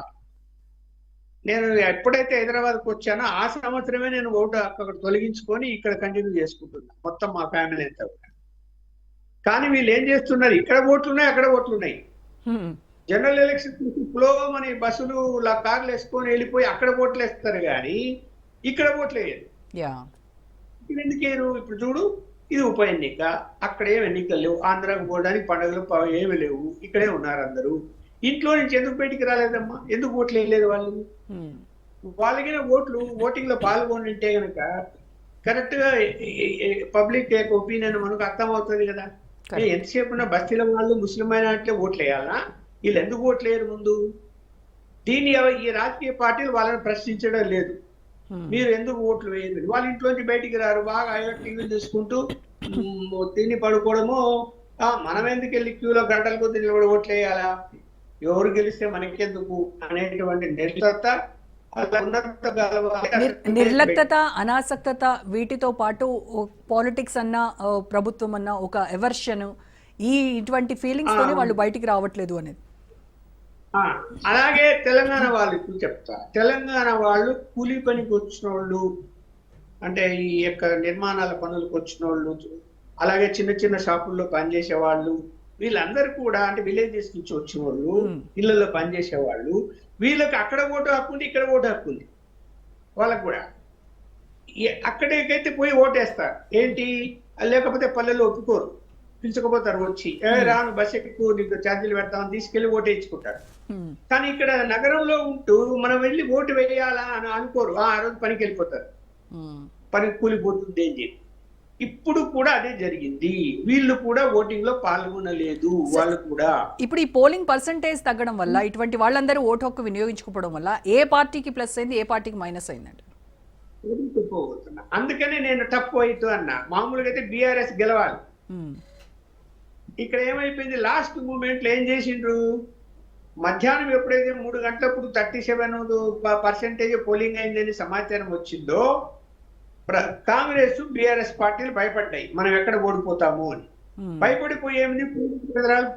నేను ఎప్పుడైతే హైదరాబాద్కి వచ్చానో ఆ సంవత్సరమే నేను ఓటు అక్కడ తొలగించుకొని ఇక్కడ కంటిన్యూ చేసుకుంటున్నా, మొత్తం మా ఫ్యామిలీ అంతా కూడా. కానీ వీళ్ళు ఏం చేస్తున్నారు, ఇక్కడ ఓట్లు ఉన్నాయి, అక్కడ ఓట్లు ఉన్నాయి. జనరల్ ఎలక్షన్ ఫ్లో అని బస్సులు కార్లు వేసుకొని వెళ్ళిపోయి అక్కడ ఓట్లు వేస్తారు కానీ ఇక్కడ ఓట్లు వేయరు. ఇక్కడ ఎందుకు వేయరు? ఇప్పుడు చూడు, ఇది ఉప ఎన్నిక, అక్కడ ఏం ఎన్నికలు లేవు, ఆంధ్రాకు పోవడానికి పండుగలు ఏమి లేవు, ఇక్కడే ఉన్నారు అందరూ. ఇంట్లో నుంచి ఎందుకు బయటికి రాలేదమ్మా, ఎందుకు ఓట్లు వేయలేదు వాళ్ళు? వాళ్ళకి ఓటింగ్ లో పాల్గొని ఉంటే కనుక కరెక్ట్ గా పబ్లిక్ ఒపీనియన్ మనకు అర్థం అవుతుంది కదా. ఎంతసేపు ఉన్న బస్తీల వాళ్ళు ముస్లిం మైనారిటీ ఓట్లు వేయాలన్నా, వీళ్ళు ఎందుకు ఓట్లు వేయరు ముందు? దీన్ని ఈ రాజకీయ పార్టీలు వాళ్ళని ప్రశ్నించడం లేదు, మీరు ఎందుకు ఓట్లు వేయరు? వాళ్ళ ఇంట్లోంచి బయటికి రారు, బాగా టీవీ చూసుకుంటూ తిని పడుకోవడము. మనం ఎందుకు వెళ్ళి క్యూలో గంటల కొద్ది నిలబడి ఓట్లు వేయాలా, ఎవరు గెలిస్తే మనకెందుకు అనేటువంటి నిర్లక్తత, అనాసక్తత, వీటితో పాటు పాలిటిక్స్ అన్న, ప్రభుత్వం అన్న ఒక ఎవర్షన్, ఇటువంటి ఫీలింగ్స్ తోనే వాళ్ళు బయటికి రావట్లేదు అనేది. అలాగే తెలంగాణ వాళ్ళు ఇప్పుడు చెప్తా, తెలంగాణ వాళ్ళు కూలీ పనికి వచ్చిన వాళ్ళు, అంటే ఈ యొక్క నిర్మాణాల పనులకు వచ్చిన వాళ్ళు, అలాగే చిన్న చిన్న షాపుల్లో పనిచేసే వాళ్ళు, వీళ్ళందరూ కూడా అంటే విలేజెస్ నుంచి వచ్చిన వాళ్ళు, ఇళ్లలో పనిచేసే వాళ్ళు, వీళ్ళకి అక్కడ ఓటు హక్కు ఉంది, ఇక్కడ ఓటు హక్కు ఉంది వాళ్ళకు కూడా. అక్కడికైతే పోయి ఓటేస్తారు ఏంటి, లేకపోతే పల్లెల్లో ఒప్పుకోరు, పిలుచుకుపోతారు వచ్చి, రాను బస్ ఎక్కువ నీకు ఛార్జీలు పెడతామని తీసుకెళ్లి ఓటు వేయించుకుంటారు. కానీ ఇక్కడ నగరంలో ఉంటూ మనం వెళ్ళి ఓటు వేయాలా అని అనుకోరు, ఆ రోజు పనికి వెళ్ళిపోతారు, పనికి కూలిపోతుంది అని చెప్పి. ఇప్పుడు కూడా అదే జరిగింది, వీళ్ళు కూడా ఓటింగ్ లో పాల్గొనలేదు వాళ్ళు కూడా. ఇప్పుడు ఈ పోలింగ్ పర్సంటేజ్ తగ్గడం వల్ల, ఇటువంటి వాళ్ళందరూ ఓటు హక్కు వినియోగించుకోవడం వల్ల ఏ పార్టీకి ప్లస్ అయింది, ఏ పార్టీకి మైనస్ అయిందండి? అందుకనే నేను తప్పు అవుతూ అన్నా. మామూలుగా అయితే బీఆర్ఎస్ గెలవాలి, ఇక్కడ ఏమైపోయింది, లాస్ట్ మూమెంట్ లో ఏం చేసిండ్రు, మధ్యాహ్నం ఎప్పుడైతే 3 గంటలప్పుడు 37% పోలింగ్ అయిందని సమాచారం వచ్చిందో కాంగ్రెస్ బీఆర్ఎస్ పార్టీలు భయపడ్డాయి, మనం ఎక్కడ ఓడిపోతాము అని. భయపడిపోయి ఏమిది,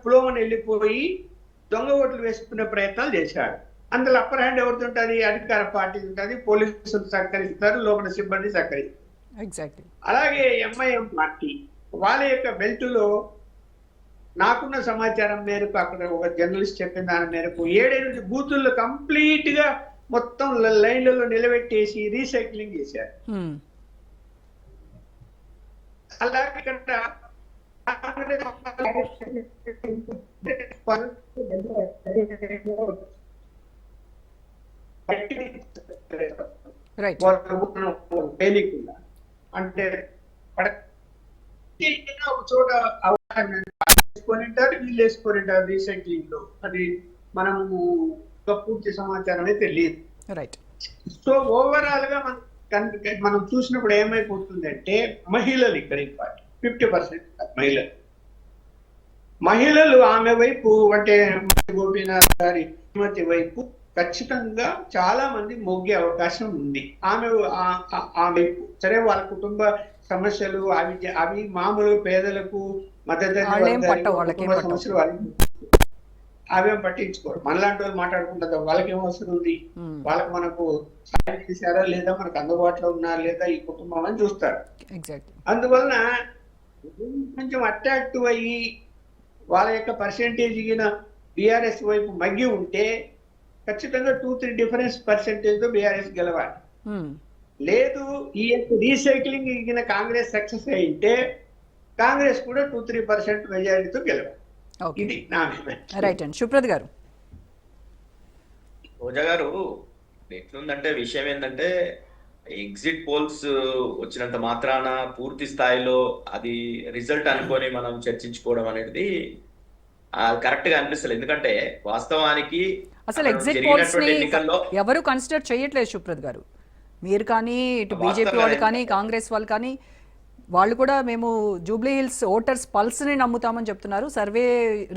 ఫ్లోమని వెళ్ళిపోయి దొంగ ఓట్లు వేసుకునే ప్రయత్నాలు చేశారు. అందులో అప్పర్ హ్యాండ్ ఎవరితో ఉంటుంది, అధికార పార్టీ ఉంటుంది, పోలీసులు సహకరిస్తారు, లోపల సిబ్బంది సహకరిస్తారు. అలాగే ఎంఐఎం పార్టీ వాళ్ళ యొక్క బెల్టులో నాకున్న సమాచారం మేరకు, అక్కడ ఒక జర్నలిస్ట్ చెప్పిన దాని మేరకు 7-8 బూతుల్లో కంప్లీట్ గా మొత్తం లైన్లలో నిలబెట్టేసి రీసైక్లింగ్ చేశారు. అలాగే ఇక్కడ అంటే ఒక చోట వేసుకొనింటారు, వీళ్ళు వేసుకొనింటారు రీసైక్లింగ్ లో. అది మనము పూర్తి సమాచారం అయితే లేదు. సో ఓవరాల్ గా మనం చూసినప్పుడు ఏమైపోతుందంటే, మహిళలు ఇక్కడ 50% మహిళలు ఆమె వైపు, అంటే గోపీనాథ్ గారి శ్రీమతి వైపు ఖచ్చితంగా చాలా మంది మొగ్గే అవకాశం ఉంది. ఆమె వైపు సరే, వాళ్ళ కుటుంబ సమస్యలు అవి మామూలు పేదలకు, మద్దతు సమస్యలు అవేం పట్టించుకోరు. మనలాంటి వాళ్ళు మాట్లాడుకుంటారు, వాళ్ళకి ఏం అవసరం ఉంది, వాళ్ళకి మనకు సాయం చేశారా లేదా, మనకు అందుబాటులో ఉన్నారా లేదా ఈ కుటుంబం అని చూస్తారు. అందువలన కొంచెం అట్రాక్టివ్ అయ్యి వాళ్ళ యొక్క పర్సెంటేజ్ బీఆర్ఎస్ వైపు మగ్గి ఉంటే ఖచ్చితంగా 2-3 డిఫరెన్స్ పర్సెంటేజ్ తో బీఆర్ఎస్ గెలవాలి. లేదు ఈ రీసైక్లింగ్ ఇగిన కాంగ్రెస్ సక్సెస్ అయితే కాంగ్రెస్ కూడా 2-3% మెజారిటీతో గెలవాలి. ఓకే, ఇది నా అభిప్రాయం. రైట్ అండి. సుప్రత్ గారు, రోజా గారు, ఎట్లుందంటే విషయం ఏంటంటే ఎగ్జిట్ పోల్స్ వచ్చినంత మాత్రాన పూర్తి స్థాయిలో అది రిజల్ట్ అనుకొని మనం చర్చించుకోవడం అనేది కరెక్ట్ గా అనిపిస్తలేదు. ఎందుకంటే వాస్తవానికి అసలు ఎగ్జిట్ పోల్స్ ని ఎన్నికల్లో ఎవరు కన్సిడర్ చేయట్లేదు సుప్రత్ గారు. మీరు కానీ, ఇటు బీజేపీ వాళ్ళు కానీ, కాంగ్రెస్ వాళ్ళు కానీ, వాళ్ళు కూడా మేము జూబ్లీ హిల్స్ ఓటర్స్ పల్స్ని నమ్ముతామని చెప్తున్నారు. సర్వే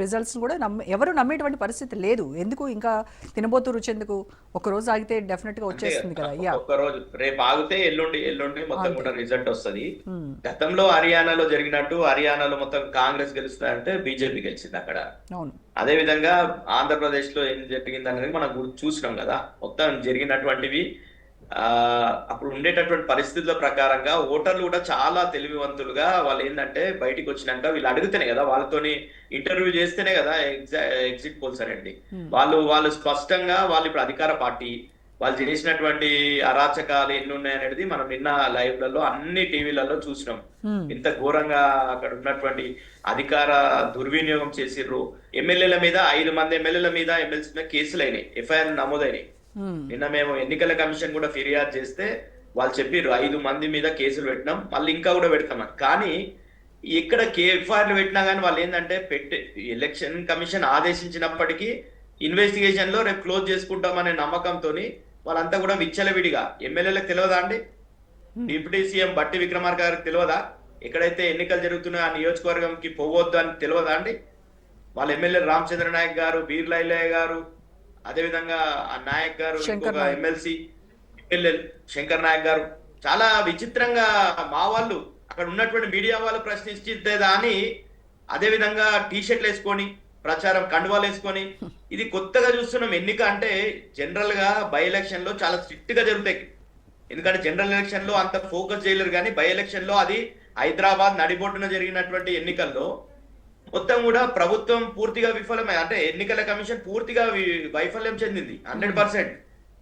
రిజల్ట్స్ కూడా ఎవరు నమ్మేటువంటి పరిస్థితి లేదు. ఎందుకు ఇంకా తినబోతూ రుచి ఎందుకు? ఒక రోజు ఆగితే డెఫినెట్ గా వచ్చేస్తుంది కదా. ఒక రోజు రేపు ఆగితే ఎల్లుండి మొత్తం కూడా రిజల్ట్ వస్తుంది. గతంలో హర్యానాలో జరిగినట్టు హర్యానాలో మొత్తం కాంగ్రెస్ గెలుస్తారంటే బీజేపీ గెలిచింది అక్కడ. అదే విధంగా ఆంధ్రప్రదేశ్ లో ఏం జరిగింది అనేది మనం చూసినాం కదా. మొత్తం జరిగినటువంటివి అప్పుడు ఉండేటటువంటి పరిస్థితుల ప్రకారంగా ఓటర్లు కూడా చాలా తెలివివంతులుగా వాళ్ళు ఏంటంటే బయటికి వచ్చినాక వీళ్ళు అడుగుతేనే కదా, వాళ్ళతోని ఇంటర్వ్యూ చేస్తేనే కదా ఎగ్జిట్ పోల్స్ అనేది. వాళ్ళు స్పష్టంగా వాళ్ళు ఇప్పుడు అధికార పార్టీ వాళ్ళు చేసినటువంటి అరాచకాలు ఎన్ని ఉన్నాయనేది మనం నిన్న లైవ్లలో అన్ని టీవీలలో చూసినాం. ఇంత ఘోరంగా అక్కడ ఉన్నటువంటి అధికార దుర్వినియోగం చేసిర్రు. ఎమ్మెల్యేల మీద 5 మంది ఎమ్మెల్యేల మీద ఎమ్మెల్సీ మీద కేసులు అయినాయి, ఎఫ్ఐఆర్ నమోదైనాయి. నిన్న మేము ఎన్నికల కమిషన్ కూడా ఫిర్యాదు చేస్తే వాళ్ళు చెప్పారు 5 మంది మీద కేసులు పెట్టినాం, మళ్ళీ ఇంకా కూడా పెడతామని. కానీ ఇక్కడ ఎఫ్ఐఆర్లు పెట్టినా కానీ వాళ్ళు ఏంటంటే ఎలక్షన్ కమిషన్ ఆదేశించినప్పటికీ ఇన్వెస్టిగేషన్ లో రేపు క్లోజ్ చేసుకుంటామనే నమ్మకంతో వాళ్ళంతా కూడా విచ్చలవిడిగా. ఎమ్మెల్యేలకు తెలియదా అండి? డిప్యూటీ సీఎం బట్టి విక్రమార్క గారికి తెలియదా? ఎక్కడైతే ఎన్నికలు జరుగుతున్నాయో ఆ నియోజకవర్గంకి పోవద్దు అని తెలియదా అండి? వాళ్ళ ఎమ్మెల్యే రామచంద్ర నాయక్ గారు, బీర్లైలయ్య గారు, అదేవిధంగా ఆ నాయక్ గారు, ఎమ్మెల్సీ శంకర్ నాయక్ గారు, చాలా విచిత్రంగా మా వాళ్ళు అక్కడ ఉన్నటువంటి మీడియా వాళ్ళు ప్రశ్నించేదా అని అదే విధంగా టీషర్ట్లు వేసుకొని ప్రచారం కండువాలు వేసుకొని, ఇది కొత్తగా చూస్తున్నాం. ఎన్నిక అంటే జనరల్ గా బై ఎలక్షన్ లో చాలా స్ట్రిక్ట్ గా జరుగుతాయి. ఎందుకంటే జనరల్ ఎలక్షన్ లో అంత ఫోకస్ చేయలేరు, కానీ బై ఎలక్షన్ లో అది హైదరాబాద్ నడిబొట్టున జరిగినటువంటి ఎన్నికల్లో మొత్తం కూడా ప్రభుత్వం పూర్తిగా విఫలమై, అంటే ఎన్నికల కమిషన్ పూర్తిగా వైఫల్యం చెందింది 100%.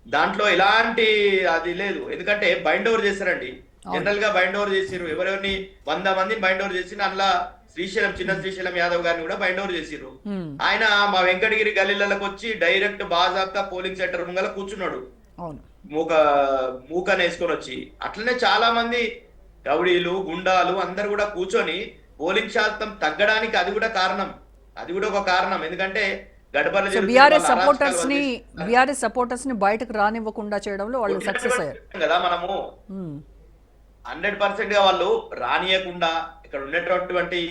దాంట్లో ఎలాంటి అది లేదు. ఎందుకంటే బైండ్ ఓవర్ చేశారండి. జనరల్ గా బైండ్ ఓవర్ చేసిర్రు. ఎవరెవరిని 100 మందిని బైండ్ ఓవర్ చేసి అందులో చిన్న శ్రీశైలం యాదవ్ గారిని కూడా బైండ్ ఓవర్ చేసిర్రు. ఆయన మా వెంకటగిరి గల్లీలకు వచ్చి డైరెక్ట్ బాజాబ్తా పోలింగ్ సెంటర్ ముంగల కూర్చున్నాడు, మూకని వేసుకొని వచ్చి. అట్లనే చాలా మంది రౌడీలు, గుండాలు అందరు కూడా కూర్చొని పోలింగ్ శాతం తగ్గడానికి అది కూడా ఒక కారణం. ఎందుకంటే బీఆర్ఎస్ సపోర్టర్స్ ని బయటకు రానివ్వకుండా చేయడంలో వాళ్ళు సక్సెస్ అయ్యారు కదా. మనము 100% గా వాళ్ళు రానియకుండా ఇక్కడ ఉన్నటువంటి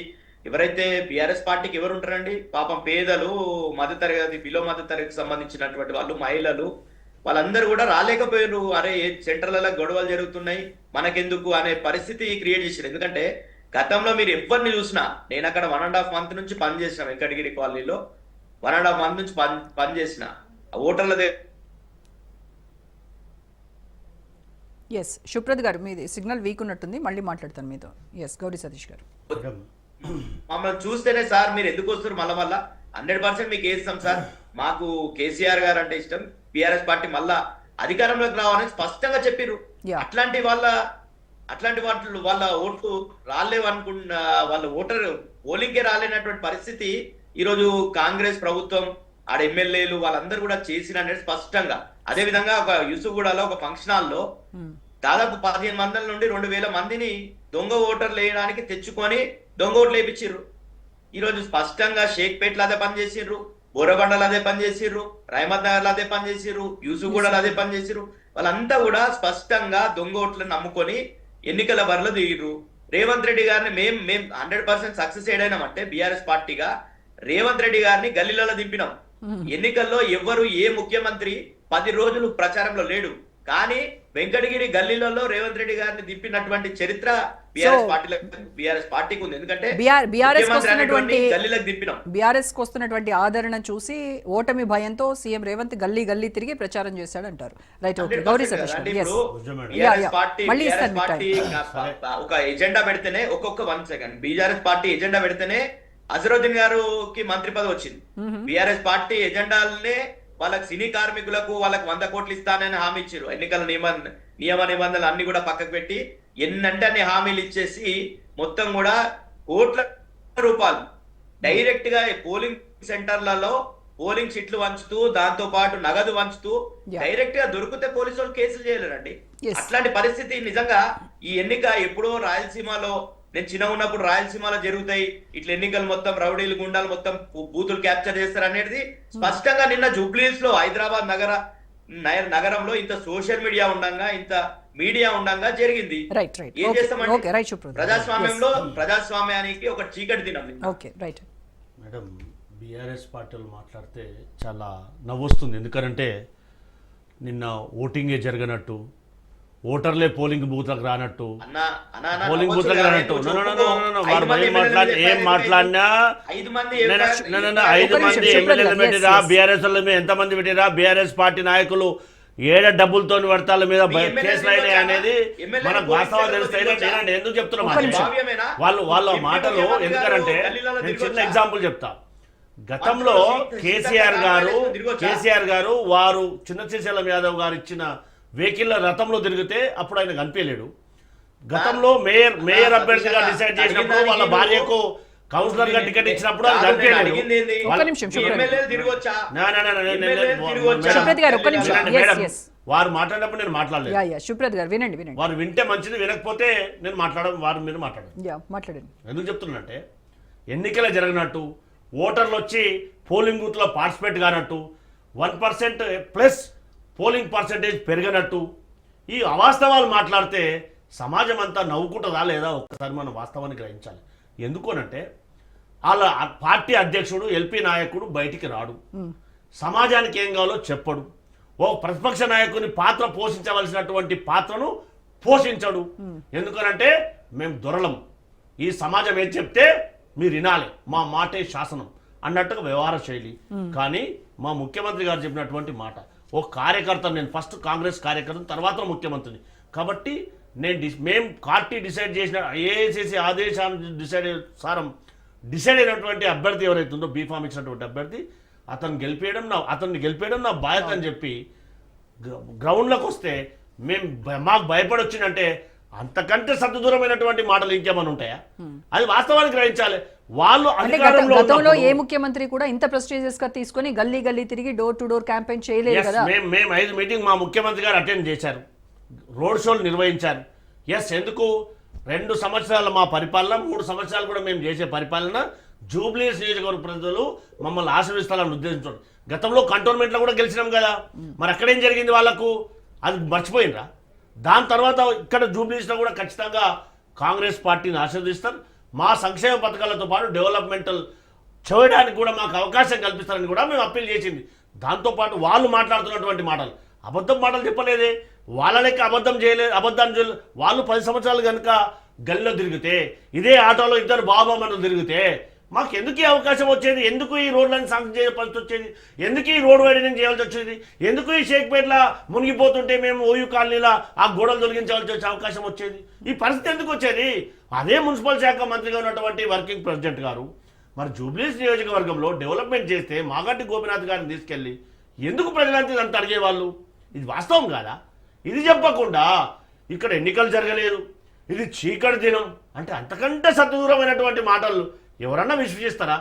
ఎవరైతే బీఆర్ఎస్ పార్టీకి ఎవరు ఉంటారండి, పాపం పేదలు, మధ్యతరగతి, బిలో మధ్యతరగతికి సంబంధించినటువంటి వాళ్ళు, మహిళలు, వాళ్ళందరూ కూడా రాలేకపోయారు. అరే సెంటర్లలో గొడవలు జరుగుతున్నాయి మనకెందుకు అనే పరిస్థితి క్రియేట్ చేశారు. ఎందుకంటే గతంలో మీరు ఎవరిని చూసినా, నేను అక్కడ 1.5 month నుంచి పనిచేసిన వెంకటగిరి కాలనీలో 1.5 month నుంచి పనిచేసిన ఓటర్ల ఎస్ సుప్రత్ గారు, మీది సిగ్నల్ వీక్ ఉన్నట్టుంది, మళ్ళీ మాట్లాడతాను మీతో. ఎస్ గౌరీ సతీష్ గారు, మమ్మల్ని చూస్తేనే సార్ మీరు ఎందుకు వస్తారు మళ్ళా 100% మీకు వేస్తాం సార్, మాకు కేసీఆర్ గారు అంటే ఇష్టం, బీఆర్ఎస్ పార్టీ మళ్ళా అధికారంలోకి రావాలని స్పష్టంగా చెప్పారు. అట్లాంటి వాళ్ళ ఓట్లు రాలేవు అనుకున్న వాళ్ళ ఓటర్ పోలింగ్కే రాలేనటువంటి పరిస్థితి ఈరోజు కాంగ్రెస్ ప్రభుత్వం, ఆడ ఎమ్మెల్యేలు వాళ్ళందరూ కూడా చేసిన స్పష్టంగా. అదే విధంగా ఒక యూసుఫ్గూడలో ఒక ఫంక్షన్ హాల్లో దాదాపు 15 మంది నుండి 2000 మందిని దొంగ ఓటర్లు వేయడానికి తెచ్చుకొని దొంగ ఓట్లు వేయించారు. ఈరోజు స్పష్టంగా షేక్పేట్లో అదే పని చేసిర్రు, బోరబండలు అదే పని చేసిర్రు, రహమత్ నగర్ లో అదే పని చేసిర్రు, యూసుఫ్గూడలో అదే పని చేసిర్రు. వాళ్ళంతా కూడా స్పష్టంగా దొంగ ఓట్లను నమ్ముకొని ఎన్నికల బరిలో దిగిర్రు. రేవంత్ రెడ్డి గారిని మేము 100% సక్సెస్ ఏడైనామంటే బీఆర్ఎస్ పార్టీగా రేవంత్ రెడ్డి గారిని గల్లీలలో దింపినాం. ఎన్నికల్లో ఎవరు ఏ ముఖ్యమంత్రి 10 రోజులు ప్రచారంలో లేడు, కానీ వెంకటగిరి గల్లీలలో రేవంత్ రెడ్డి గారిని దింపినటువంటి చరిత్ర బీఆర్ఎస్ పార్టీకి ఉంది. ఎందుకంటే బీఆర్ఎస్ కు వస్తున్నటువంటి ఆదరణ చూసి ఓటమి భయంతో సీఎం రేవంత్ గల్లీ గల్లీ తిరిగి ప్రచారం చేశాడు అంటారు. రైట్, ఓకే గౌరీ సతీష్ ఒక ఎజెండా పెడితేనే ఒక్కొక్క 1 సెకండ్ బీఆర్ఎస్ పార్టీ ఎజెండా పెడితేనే అజరుద్దీన్ గారికి మంత్రి పదవి వచ్చింది. బీఆర్ఎస్ పార్టీ ఎజెండాలనే వాళ్ళకి సినీ కార్మికులకు వాళ్ళకి 100 కోట్లు ఇస్తానని హామీ ఇచ్చారు. ఎన్నికల నియమ నిబంధనలు అన్ని కూడా పక్కకు పెట్టి ఎన్నంటే అన్ని హామీలు ఇచ్చేసి మొత్తం కూడా కోట్ల రూపాయలు డైరెక్ట్ గా పోలింగ్ సెంటర్లలో పోలింగ్ సీట్లు వంచుతూ దాంతో పాటు నగదు వంచుతూ డైరెక్ట్ గా దొరికితే పోలీసు వాళ్ళు కేసులు చేయలేరండి. అట్లాంటి పరిస్థితి నిజంగా ఈ ఎన్నిక ఎప్పుడో రాయలసీమలో నేను చిన్న ఉన్నప్పుడు రాయలసీమలో జరుగుతాయి ఇట్లా ఎన్నికలు మొత్తం రౌడీలు గుండాలు మొత్తం బూతులు క్యాప్చర్ చేస్తారు అనేది స్పష్టంగా నిన్న జూబ్లీస్ లో హైదరాబాద్ నగరంలో ఇంత సోషల్ మీడియా ఉండంగా ఇంత మీడియా ఉండంగా జరిగింది. ఏం చేస్తామంటే ప్రజాస్వామ్యంలో ప్రజాస్వామ్యానికి ఒక చీకటి దినం. మేడం బీఆర్ఎస్ పార్టీలు మాట్లాడితే చాలా నవ్వొస్తుంది. ఎందుకంటే నిన్న ఓటింగే జరగనట్టు, ఓటర్లే పోలింగ్ బూత్లకు రానట్టు, పోలింగ్ బూత్లకు రానట్టు ఏం మాట్లాడినా 5 మంది ఎమ్మెల్యేలు పెట్టిరా, బీఆర్ఎస్ వాళ్ళు ఎంతమంది పెట్టిరా, బీఆర్ఎస్ పార్టీ నాయకులు ఏడ డబ్బులతో వర్తాల మీద కేసులు అయినాయి అనేది మనకు వాస్తవాలు తెలుస్తాయి. ఎందుకు చెప్తున్నా వాళ్ళ మాటలు ఎందుకంటే నేను చిన్న ఎగ్జాంపుల్ చెప్తా. గతంలో కేసీఆర్ గారు వారు చిన్న శ్రీశైలం యాదవ్ గారు ఇచ్చిన వెహికల్ రథంలో తిరిగితే అప్పుడు ఆయన కనిపించలేడు. గతంలో మేయర్ అభ్యర్థిగా డిసైడ్ చేసినప్పుడు వాళ్ళ భార్యకు కౌన్సిలర్ గా టికెట్ ఇచ్చినప్పుడు అది కనిపించలేదు. వారు మాట్లాడినప్పుడు నేను మాట్లాడలేదు. వారు వింటే మంచిది, వినకపోతే నేను వారు మీరు మాట్లాడండి. ఎందుకు చెప్తున్నంటే ఎన్నికల జరిగినట్టు, ఓటర్లు వచ్చి పోలింగ్ బూత్ లో పార్టిసిపేట్ కానట్టు, 1% ప్లస్ పోలింగ్ పర్సెంటేజ్ పెరిగినట్టు ఈ అవాస్తవాలు మాట్లాడితే సమాజం అంతా నవ్వుకుంటుందా లేదా ఒక్కసారి మనం వాస్తవాన్ని గ్రహించాలి. ఎందుకోనంటే వాళ్ళ పార్టీ అధ్యక్షుడు ఎల్పీ నాయకుడు బయటికి రాడు, సమాజానికి ఏం కావాలో చెప్పడు, ఓ ప్రతిపక్ష నాయకుని పాత్ర పోషించవలసినటువంటి పాత్రను పోషించడు. ఎందుకనంటే మేము దొరలం, ఈ సమాజం ఏం చెప్తే మీరు వినాలి, మా మాటే శాసనం అన్నట్టుగా వ్యవహార శైలి. కానీ మా ముఖ్యమంత్రి గారు చెప్పినటువంటి మాట, ఓ కార్యకర్త, నేను ఫస్ట్ కాంగ్రెస్ కార్యకర్త తర్వాత ముఖ్యమంత్రిని కాబట్టి మేము పార్టీ డిసైడ్ చేసిన ఏఐసిసి ఆదేశాన్ని డిసైడ్ అయినటువంటి అభ్యర్థి ఎవరైతే ఉందో బీఫామ్ ఇచ్చినటువంటి అభ్యర్థి అతన్ని గెలిపేయడం నా బాధ్యత అని చెప్పి గ్రౌండ్లోకి వస్తే మాకు భయపడి వచ్చిందంటే అంతకంటే సద్దూరమైనటువంటి మాటలు ఇంకేమైనా ఉంటాయా? అది వాస్తవానికి గ్రహించాలి. వాళ్ళు గతంలో ఏ ముఖ్యమంత్రి కూడా ఇంత ప్రెస్టీజియస్ గా తీసుకొని గల్లీ గల్లీ తిరిగి డోర్ టు డోర్ క్యాంపెయిన్ చేయలేదు కదా. మేము 5 మీటింగ్ మా ముఖ్యమంత్రి గారు అటెండ్ చేశారు, రోడ్ షోలు నిర్వహించారు. ఎందుకు 2 సంవత్సరాల మా పరిపాలన, 3 సంవత్సరాలు కూడా మేము చేసే పరిపాలన జూబ్లీస్ నియోజకవర్గ ప్రజలు మమ్మల్ని ఆశీర్వదిస్తారని ఉద్దేశించారు. గతంలో కంటోన్మెంట్లో కూడా గెలిచినాం కదా, మరి అక్కడేం జరిగింది వాళ్ళకు? అది మర్చిపోయినరా? దాని తర్వాత ఇక్కడ జూబ్లీస్లో కూడా ఖచ్చితంగా కాంగ్రెస్ పార్టీని ఆశీర్వదిస్తారు. మా సంక్షేమ పథకాలతో పాటు డెవలప్మెంటల్ చేయడానికి కూడా మాకు అవకాశం కల్పిస్తారని కూడా మేము అప్పీల్ చేసింది. దాంతోపాటు వాళ్ళు మాట్లాడుతున్నటువంటి మాటలు అబద్ధం మాటలు చెప్పలేదే, వాళ్ళ లెక్క అబద్ధాన్ని చేయలేదు. వాళ్ళు 10 సంవత్సరాలు కనుక గల్లీలో తిరిగితే, ఇదే ఆటోలో 2 బాబామనులు తిరిగితే మాకు ఎందుకు ఈ అవకాశం వచ్చేది? ఎందుకు ఈ రోడ్లను శాంక్షన్ చేయాల్సి వచ్చేది? ఎందుకు ఈ రోడ్ వైడనింగ్ చేయాల్సి వచ్చేది? ఎందుకు ఈ షేక్పేట్ల మునిగిపోతుంటే మేము ఓయూ కాలనీలో ఆ గోడలు తొలగించాల్సి వచ్చే అవకాశం వచ్చేది? ఈ పరిస్థితి ఎందుకు వచ్చేది? అదే మున్సిపల్ శాఖ మంత్రిగా ఉన్నటువంటి వర్కింగ్ ప్రెసిడెంట్ గారు మరి జూబ్లీస్ నియోజకవర్గంలో డెవలప్మెంట్ చేస్తే మాగంటి గోపినాథ్ గారిని తీసుకెళ్ళి ఎందుకు ప్రజలంతా ఇదంతా అడిగేవాళ్ళు? ఇది వాస్తవం కాదా? ఇది చెప్పకుండా ఇక్కడ ఎన్నికలు జరగలేదు, ఇది చీకటి దినం అంటే అంతకంటే సద్దూరమైనటువంటి మాటలు ఎవరన్నా విశ్వసిస్తారా?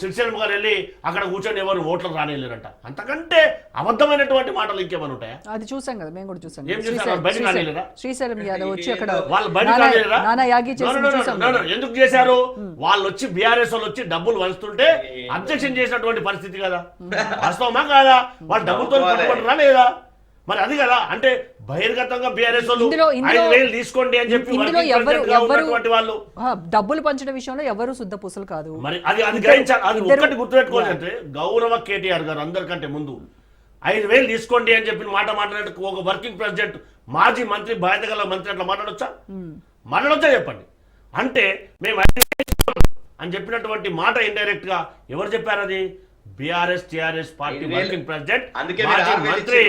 శ్రీశైలం గారు వెళ్ళి అక్కడ కూర్చొని ఎవరు ఓట్లు రానిలేరంట, అంతకంటే అబద్ధమైనటువంటి మాటలు ఇంకేమైనా ఉంటాయా? అది చూసాం కదా, మేము కూడా చూసాం. ఏం చేశారు? బయట రానిలేరా? శ్రీశైలం యాదవ్ వచ్చి అక్కడ వాళ్ళు బయట రానిలేరా? ఎందుకు చేశారు? వాళ్ళు వచ్చి బీఆర్ఎస్ వాళ్ళు వచ్చి డబ్బులు వంచుతుంటే అబ్జెక్షన్ చేసినటువంటి పరిస్థితి కదా, వాస్తవమా కాదా? వాళ్ళు డబ్బులతో పట్టుకుంటారా లేదా? మరి అది కదా, అంటే బహిర్గతంగా బీఆర్ఎస్ వాళ్ళు 5,000 తీసుకోండి అని చెప్పి వాళ్ళు డబ్బులు పంచడం విషయంలో ఎవరు శుద్ధ పూసలు కాదు. మరి అది గ్రహించాలి. అది ఒక్కటి గుర్తుపెట్టుకోవాలంటే గౌరవ కేటీఆర్ గారు అందరికంటే ముందు 5,000 తీసుకోండి అని చెప్పి మాట్లాడినట్టు ఒక వర్కింగ్ ప్రెసిడెంట్, మాజీ మంత్రి, బాధ్యత గల మంత్రి అట్లా మాట్లాడొచ్చా చెప్పండి. అంటే మేము 5,000 అని చెప్పినటువంటి మాట ఇండైరెక్ట్ గా ఎవరు చెప్పారు? అది BRS TRS party working president, మాజీ మంత్రి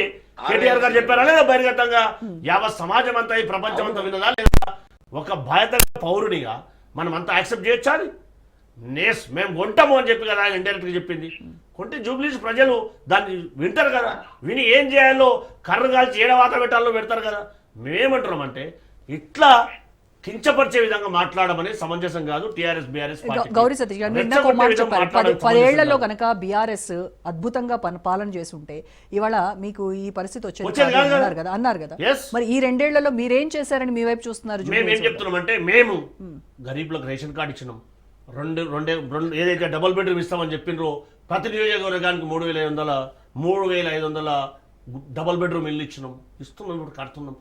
కేటీఆర్ గారు చెప్పారా లేదా? బహిర్గతంగా యావత్ సమాజం అంతా, ఈ ప్రపంచం అంతా విన్నదా లేదా? ఒక బాధ్యత పౌరునిగా మనం అంతా యాక్సెప్ట్ చేయొచ్చా? మేము కొంటాము అని చెప్పి కదా ఆయన ఇండైరెక్ట్గా చెప్పింది. కొంటే జూబ్లీస్ ప్రజలు దాన్ని వింటారు కదా, విని ఏం చేయాలో కర్ర కాల్చి ఏడవాత పెట్టాలో పెడతారు కదా. మేమేమంటున్నామంటే ఇట్లా కించపరిచే విధంగా మాట్లాడమని సమంజసం కాదు. టీఆర్ఎస్ బీఆర్ఎస్ గౌరీ సతీష్ గారు నిన్న ఒక మాట చెప్పారు, 10 ఏళ్లలో కనుక బీఆర్ఎస్ అద్భుతంగా పాలన చేస్తుంటే ఇవాళ మీకు ఈ పరిస్థితి వచ్చేది అన్నారు కదా. మరి ఈ 2 ఏళ్లలో మీరేం చేశారని మీ వైపు చూస్తున్నారు? మేము ఏం చెప్తున్నామంటే మేము గరీబ్లకు రేషన్ కార్డు ఇచ్చినాం, రెండు ఏదైతే డబుల్ బెడ్రూమ్ ఇస్తామని చెప్పినరో ప్రతి నియోజకవర్గానికి 3,500 డబుల్ బెడ్రూమ్ ఇల్లు ఇస్తున్నాం, ఇప్పుడు కడుతున్నాం.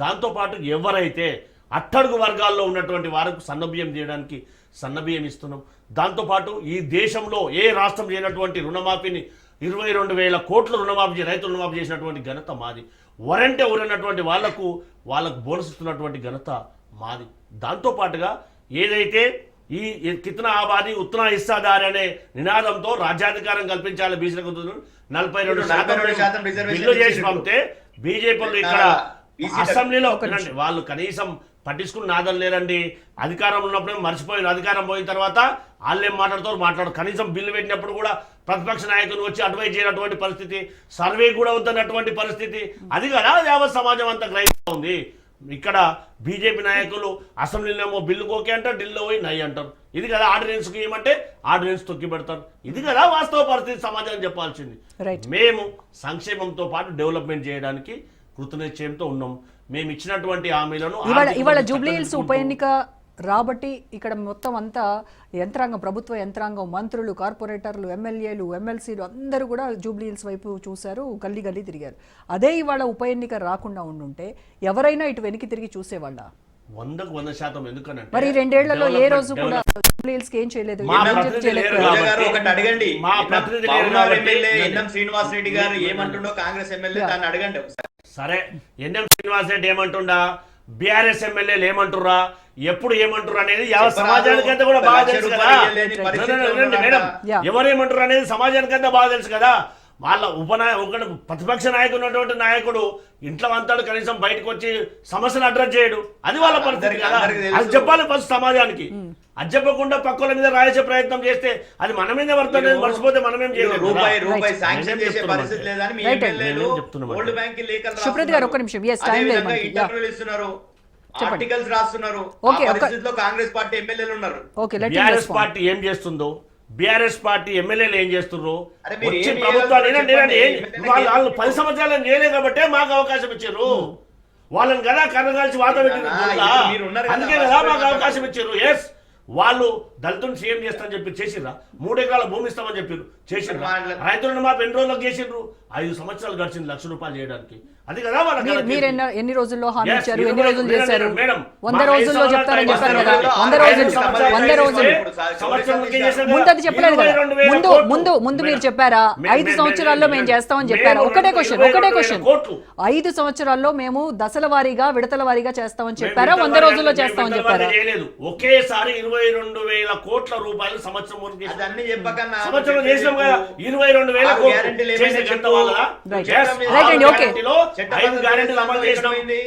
దాంతోపాటు ఎవరైతే అట్టడుగు వర్గాల్లో ఉన్నటువంటి వారికి సన్నబియ్యం చేయడానికి సన్నబియ్యం ఇస్తున్నాం. దాంతోపాటు ఈ దేశంలో ఏ రాష్ట్రం చేయనటువంటి రుణమాఫీని 22,000 కోట్లు రుణమాఫీ రైతు రుణమాఫీ చేసినటువంటి ఘనత మాది. వరంటే ఊరన్నటువంటి వాళ్ళకు బోనస్ ఇస్తున్నటువంటి ఘనత మాది. దాంతోపాటుగా ఏదైతే ఈ కితనా ఆబాది ఉత్నా హిస్సాదారి అనే నినాదంతో రాజ్యాధికారం కల్పించాలి బీసీలకు 42% బిల్లు చేసి పంపితే బీజేపీలు ఇక్కడ అసెంబ్లీలో వాళ్ళు కనీసం పట్టించుకుని నాదం లేరండి. అధికారం ఉన్నప్పుడే మర్చిపోయిన, అధికారం పోయిన తర్వాత వాళ్ళేం మాట్లాడతారు. కనీసం బిల్లు పెట్టినప్పుడు కూడా ప్రతిపక్ష నాయకులు వచ్చి అడ్వైజ్ చేయనటువంటి పరిస్థితి, సర్వే కూడా వద్దన్నటువంటి పరిస్థితి. అది కదా యావత్ సమాజం అంతా గ్రహిస్తూ ఉంది. ఇక్కడ బీజేపీ నాయకులు అసెంబ్లీలో బిల్లు ఓకే అంటారు, ఢిల్లీలో పోయి నై అంటారు. ఇది కదా ఆర్డినెన్స్కి ఏమంటే ఆర్డినెన్స్ తొక్కి పెడతారు. ఇది కదా వాస్తవ పరిస్థితి సమాజం చెప్పాల్సింది. మేము సంక్షేమంతో పాటు డెవలప్మెంట్ చేయడానికి కృతనిశ్చయంతో ఉన్నాం. మేము ఇచ్చినటువంటి హామీలను ఇవాళ జూబ్లీ హిల్స్ ఉప ఎన్నిక రాబట్టి ఇక్కడ మొత్తం అంతా యంత్రాంగం, ప్రభుత్వ యంత్రాంగం, మంత్రులు, కార్పొరేటర్లు, ఎమ్మెల్యేలు, ఎమ్మెల్సీలు అందరూ కూడా జూబ్లీ హిల్స్ వైపు చూశారు, గల్లీ తిరిగారు. అదే ఇవాళ ఉప ఎన్నిక రాకుండా ఉండుంటే ఎవరైనా ఇటు వెనక్కి తిరిగి చూసేవాళ్ళ? 100% ఎందుకనంటే మరి 2 ఏళ్లలో ఏ రోజు కూడా జూబ్లీ హిల్స్ ఏం చేయలేదు. అడగండి, శ్రీనివాస్ రెడ్డి గారు ఏమంటుండో కాంగ్రెస్ ఎమ్మెల్యే దాన్ని అడగండి ఒకసారి. సరే, ఎన్ఎం శ్రీనివాస్ రెడ్డి ఏమంటుండా, బీఆర్ఎస్ ఎమ్మెల్యేలు ఏమంటుర్రా, ఎప్పుడు ఏమంటారు అనేది సమాజానికి అంతా కూడా బాగా తెలుసు కదా. మేడం, ఎవరేమంటారు అనేది సమాజానికి అంతా బాగా తెలుసు కదా. వాళ్ళ ప్రతిపక్ష నాయకుడు ఉన్నటువంటి నాయకుడు ఇంట్లో అంతాడు, కనీసం బయటకు వచ్చి సమస్యను అడ్రస్ చేయడు. అది వాళ్ళ పరిస్థితి కదా. అది చెప్పాలి ఫస్ట్ సమాజానికి. అది చెప్పకుండా పక్కల మీద రాయించే ప్రయత్నం చేస్తే అది మన మీద పడుతుంది. మర్చిపోతే మనమేం చేయలేదు. సుప్రీత్ గారు ఒక్క నిమిషం ఆర్టికల్స్ రాస్తున్నారు. కాంగ్రెస్ పార్టీ ఎమ్మెల్యేలు ఉన్నారు. బీఆర్ఎస్ పార్టీ ఏం చేస్తుందో, బీఆర్ఎస్ పార్టీ ఎమ్మెల్యేలు ఏం చేస్తున్నారు, వచ్చి ప్రభుత్వాలు వాళ్ళు 10 సంవత్సరాలు చేయలేదు కాబట్టి మాకు అవకాశం ఇచ్చారు. వాళ్ళని కదా కర్రగాల్చి వాత పెట్టిన, అందుకే కదా మాకు అవకాశం ఇచ్చారు. ఎస్, వాళ్ళు దళితులను సీఎం చేస్తామని చెప్పి చేసిర్రా, 3 ఎకరాల భూమి ఇస్తామని చెప్పారు, చేసిర్రా. రైతులను మాకు ఎన్ని రోజులకు చేసిండ్రు? 5 సంవత్సరాలు గడిచింది లక్ష రూపాయలు చేయడానికి. అది కదా మీరు ఎన్ని రోజుల్లో హామీ ఇచ్చారు, ఎన్ని రోజులు చేశారు? 100 రోజుల్లో చెప్తారని చెప్పారు కదా. 100 రోజులు ముందు చెప్పలేదు కదా. ముందు మీరు చెప్పారా 5 సంవత్సరాల్లో మేము చేస్తామని చెప్పారా? ఒకటే క్వశ్చన్ 5 సంవత్సరాల్లో మేము దశల వారీగా విడతల వారీగా చేస్తామని చెప్పారా, 100 రోజుల్లో చేస్తామని చెప్పారా? ఒకేసారి 22,000 కోట్ల రూపాయలు సంవత్సరం చేసినాం కదా. 22,000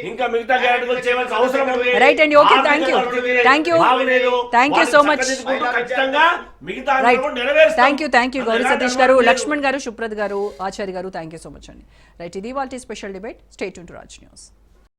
ఇంకా మిగతా గ్యారెంటీలు చేయవలసిన అవసరం ఉంది. రైట్ అండి, okay, thank you so much. Thank you Gauri Satish గారు, లక్ష్మణ్ గారు, సుప్రత్ గారు, ఆచార్య గారు, థ్యాంక్ యూ సో మచ్ అండి. రైట్, ఇది వాళ్ళ special debate. Stay tune to Raj news.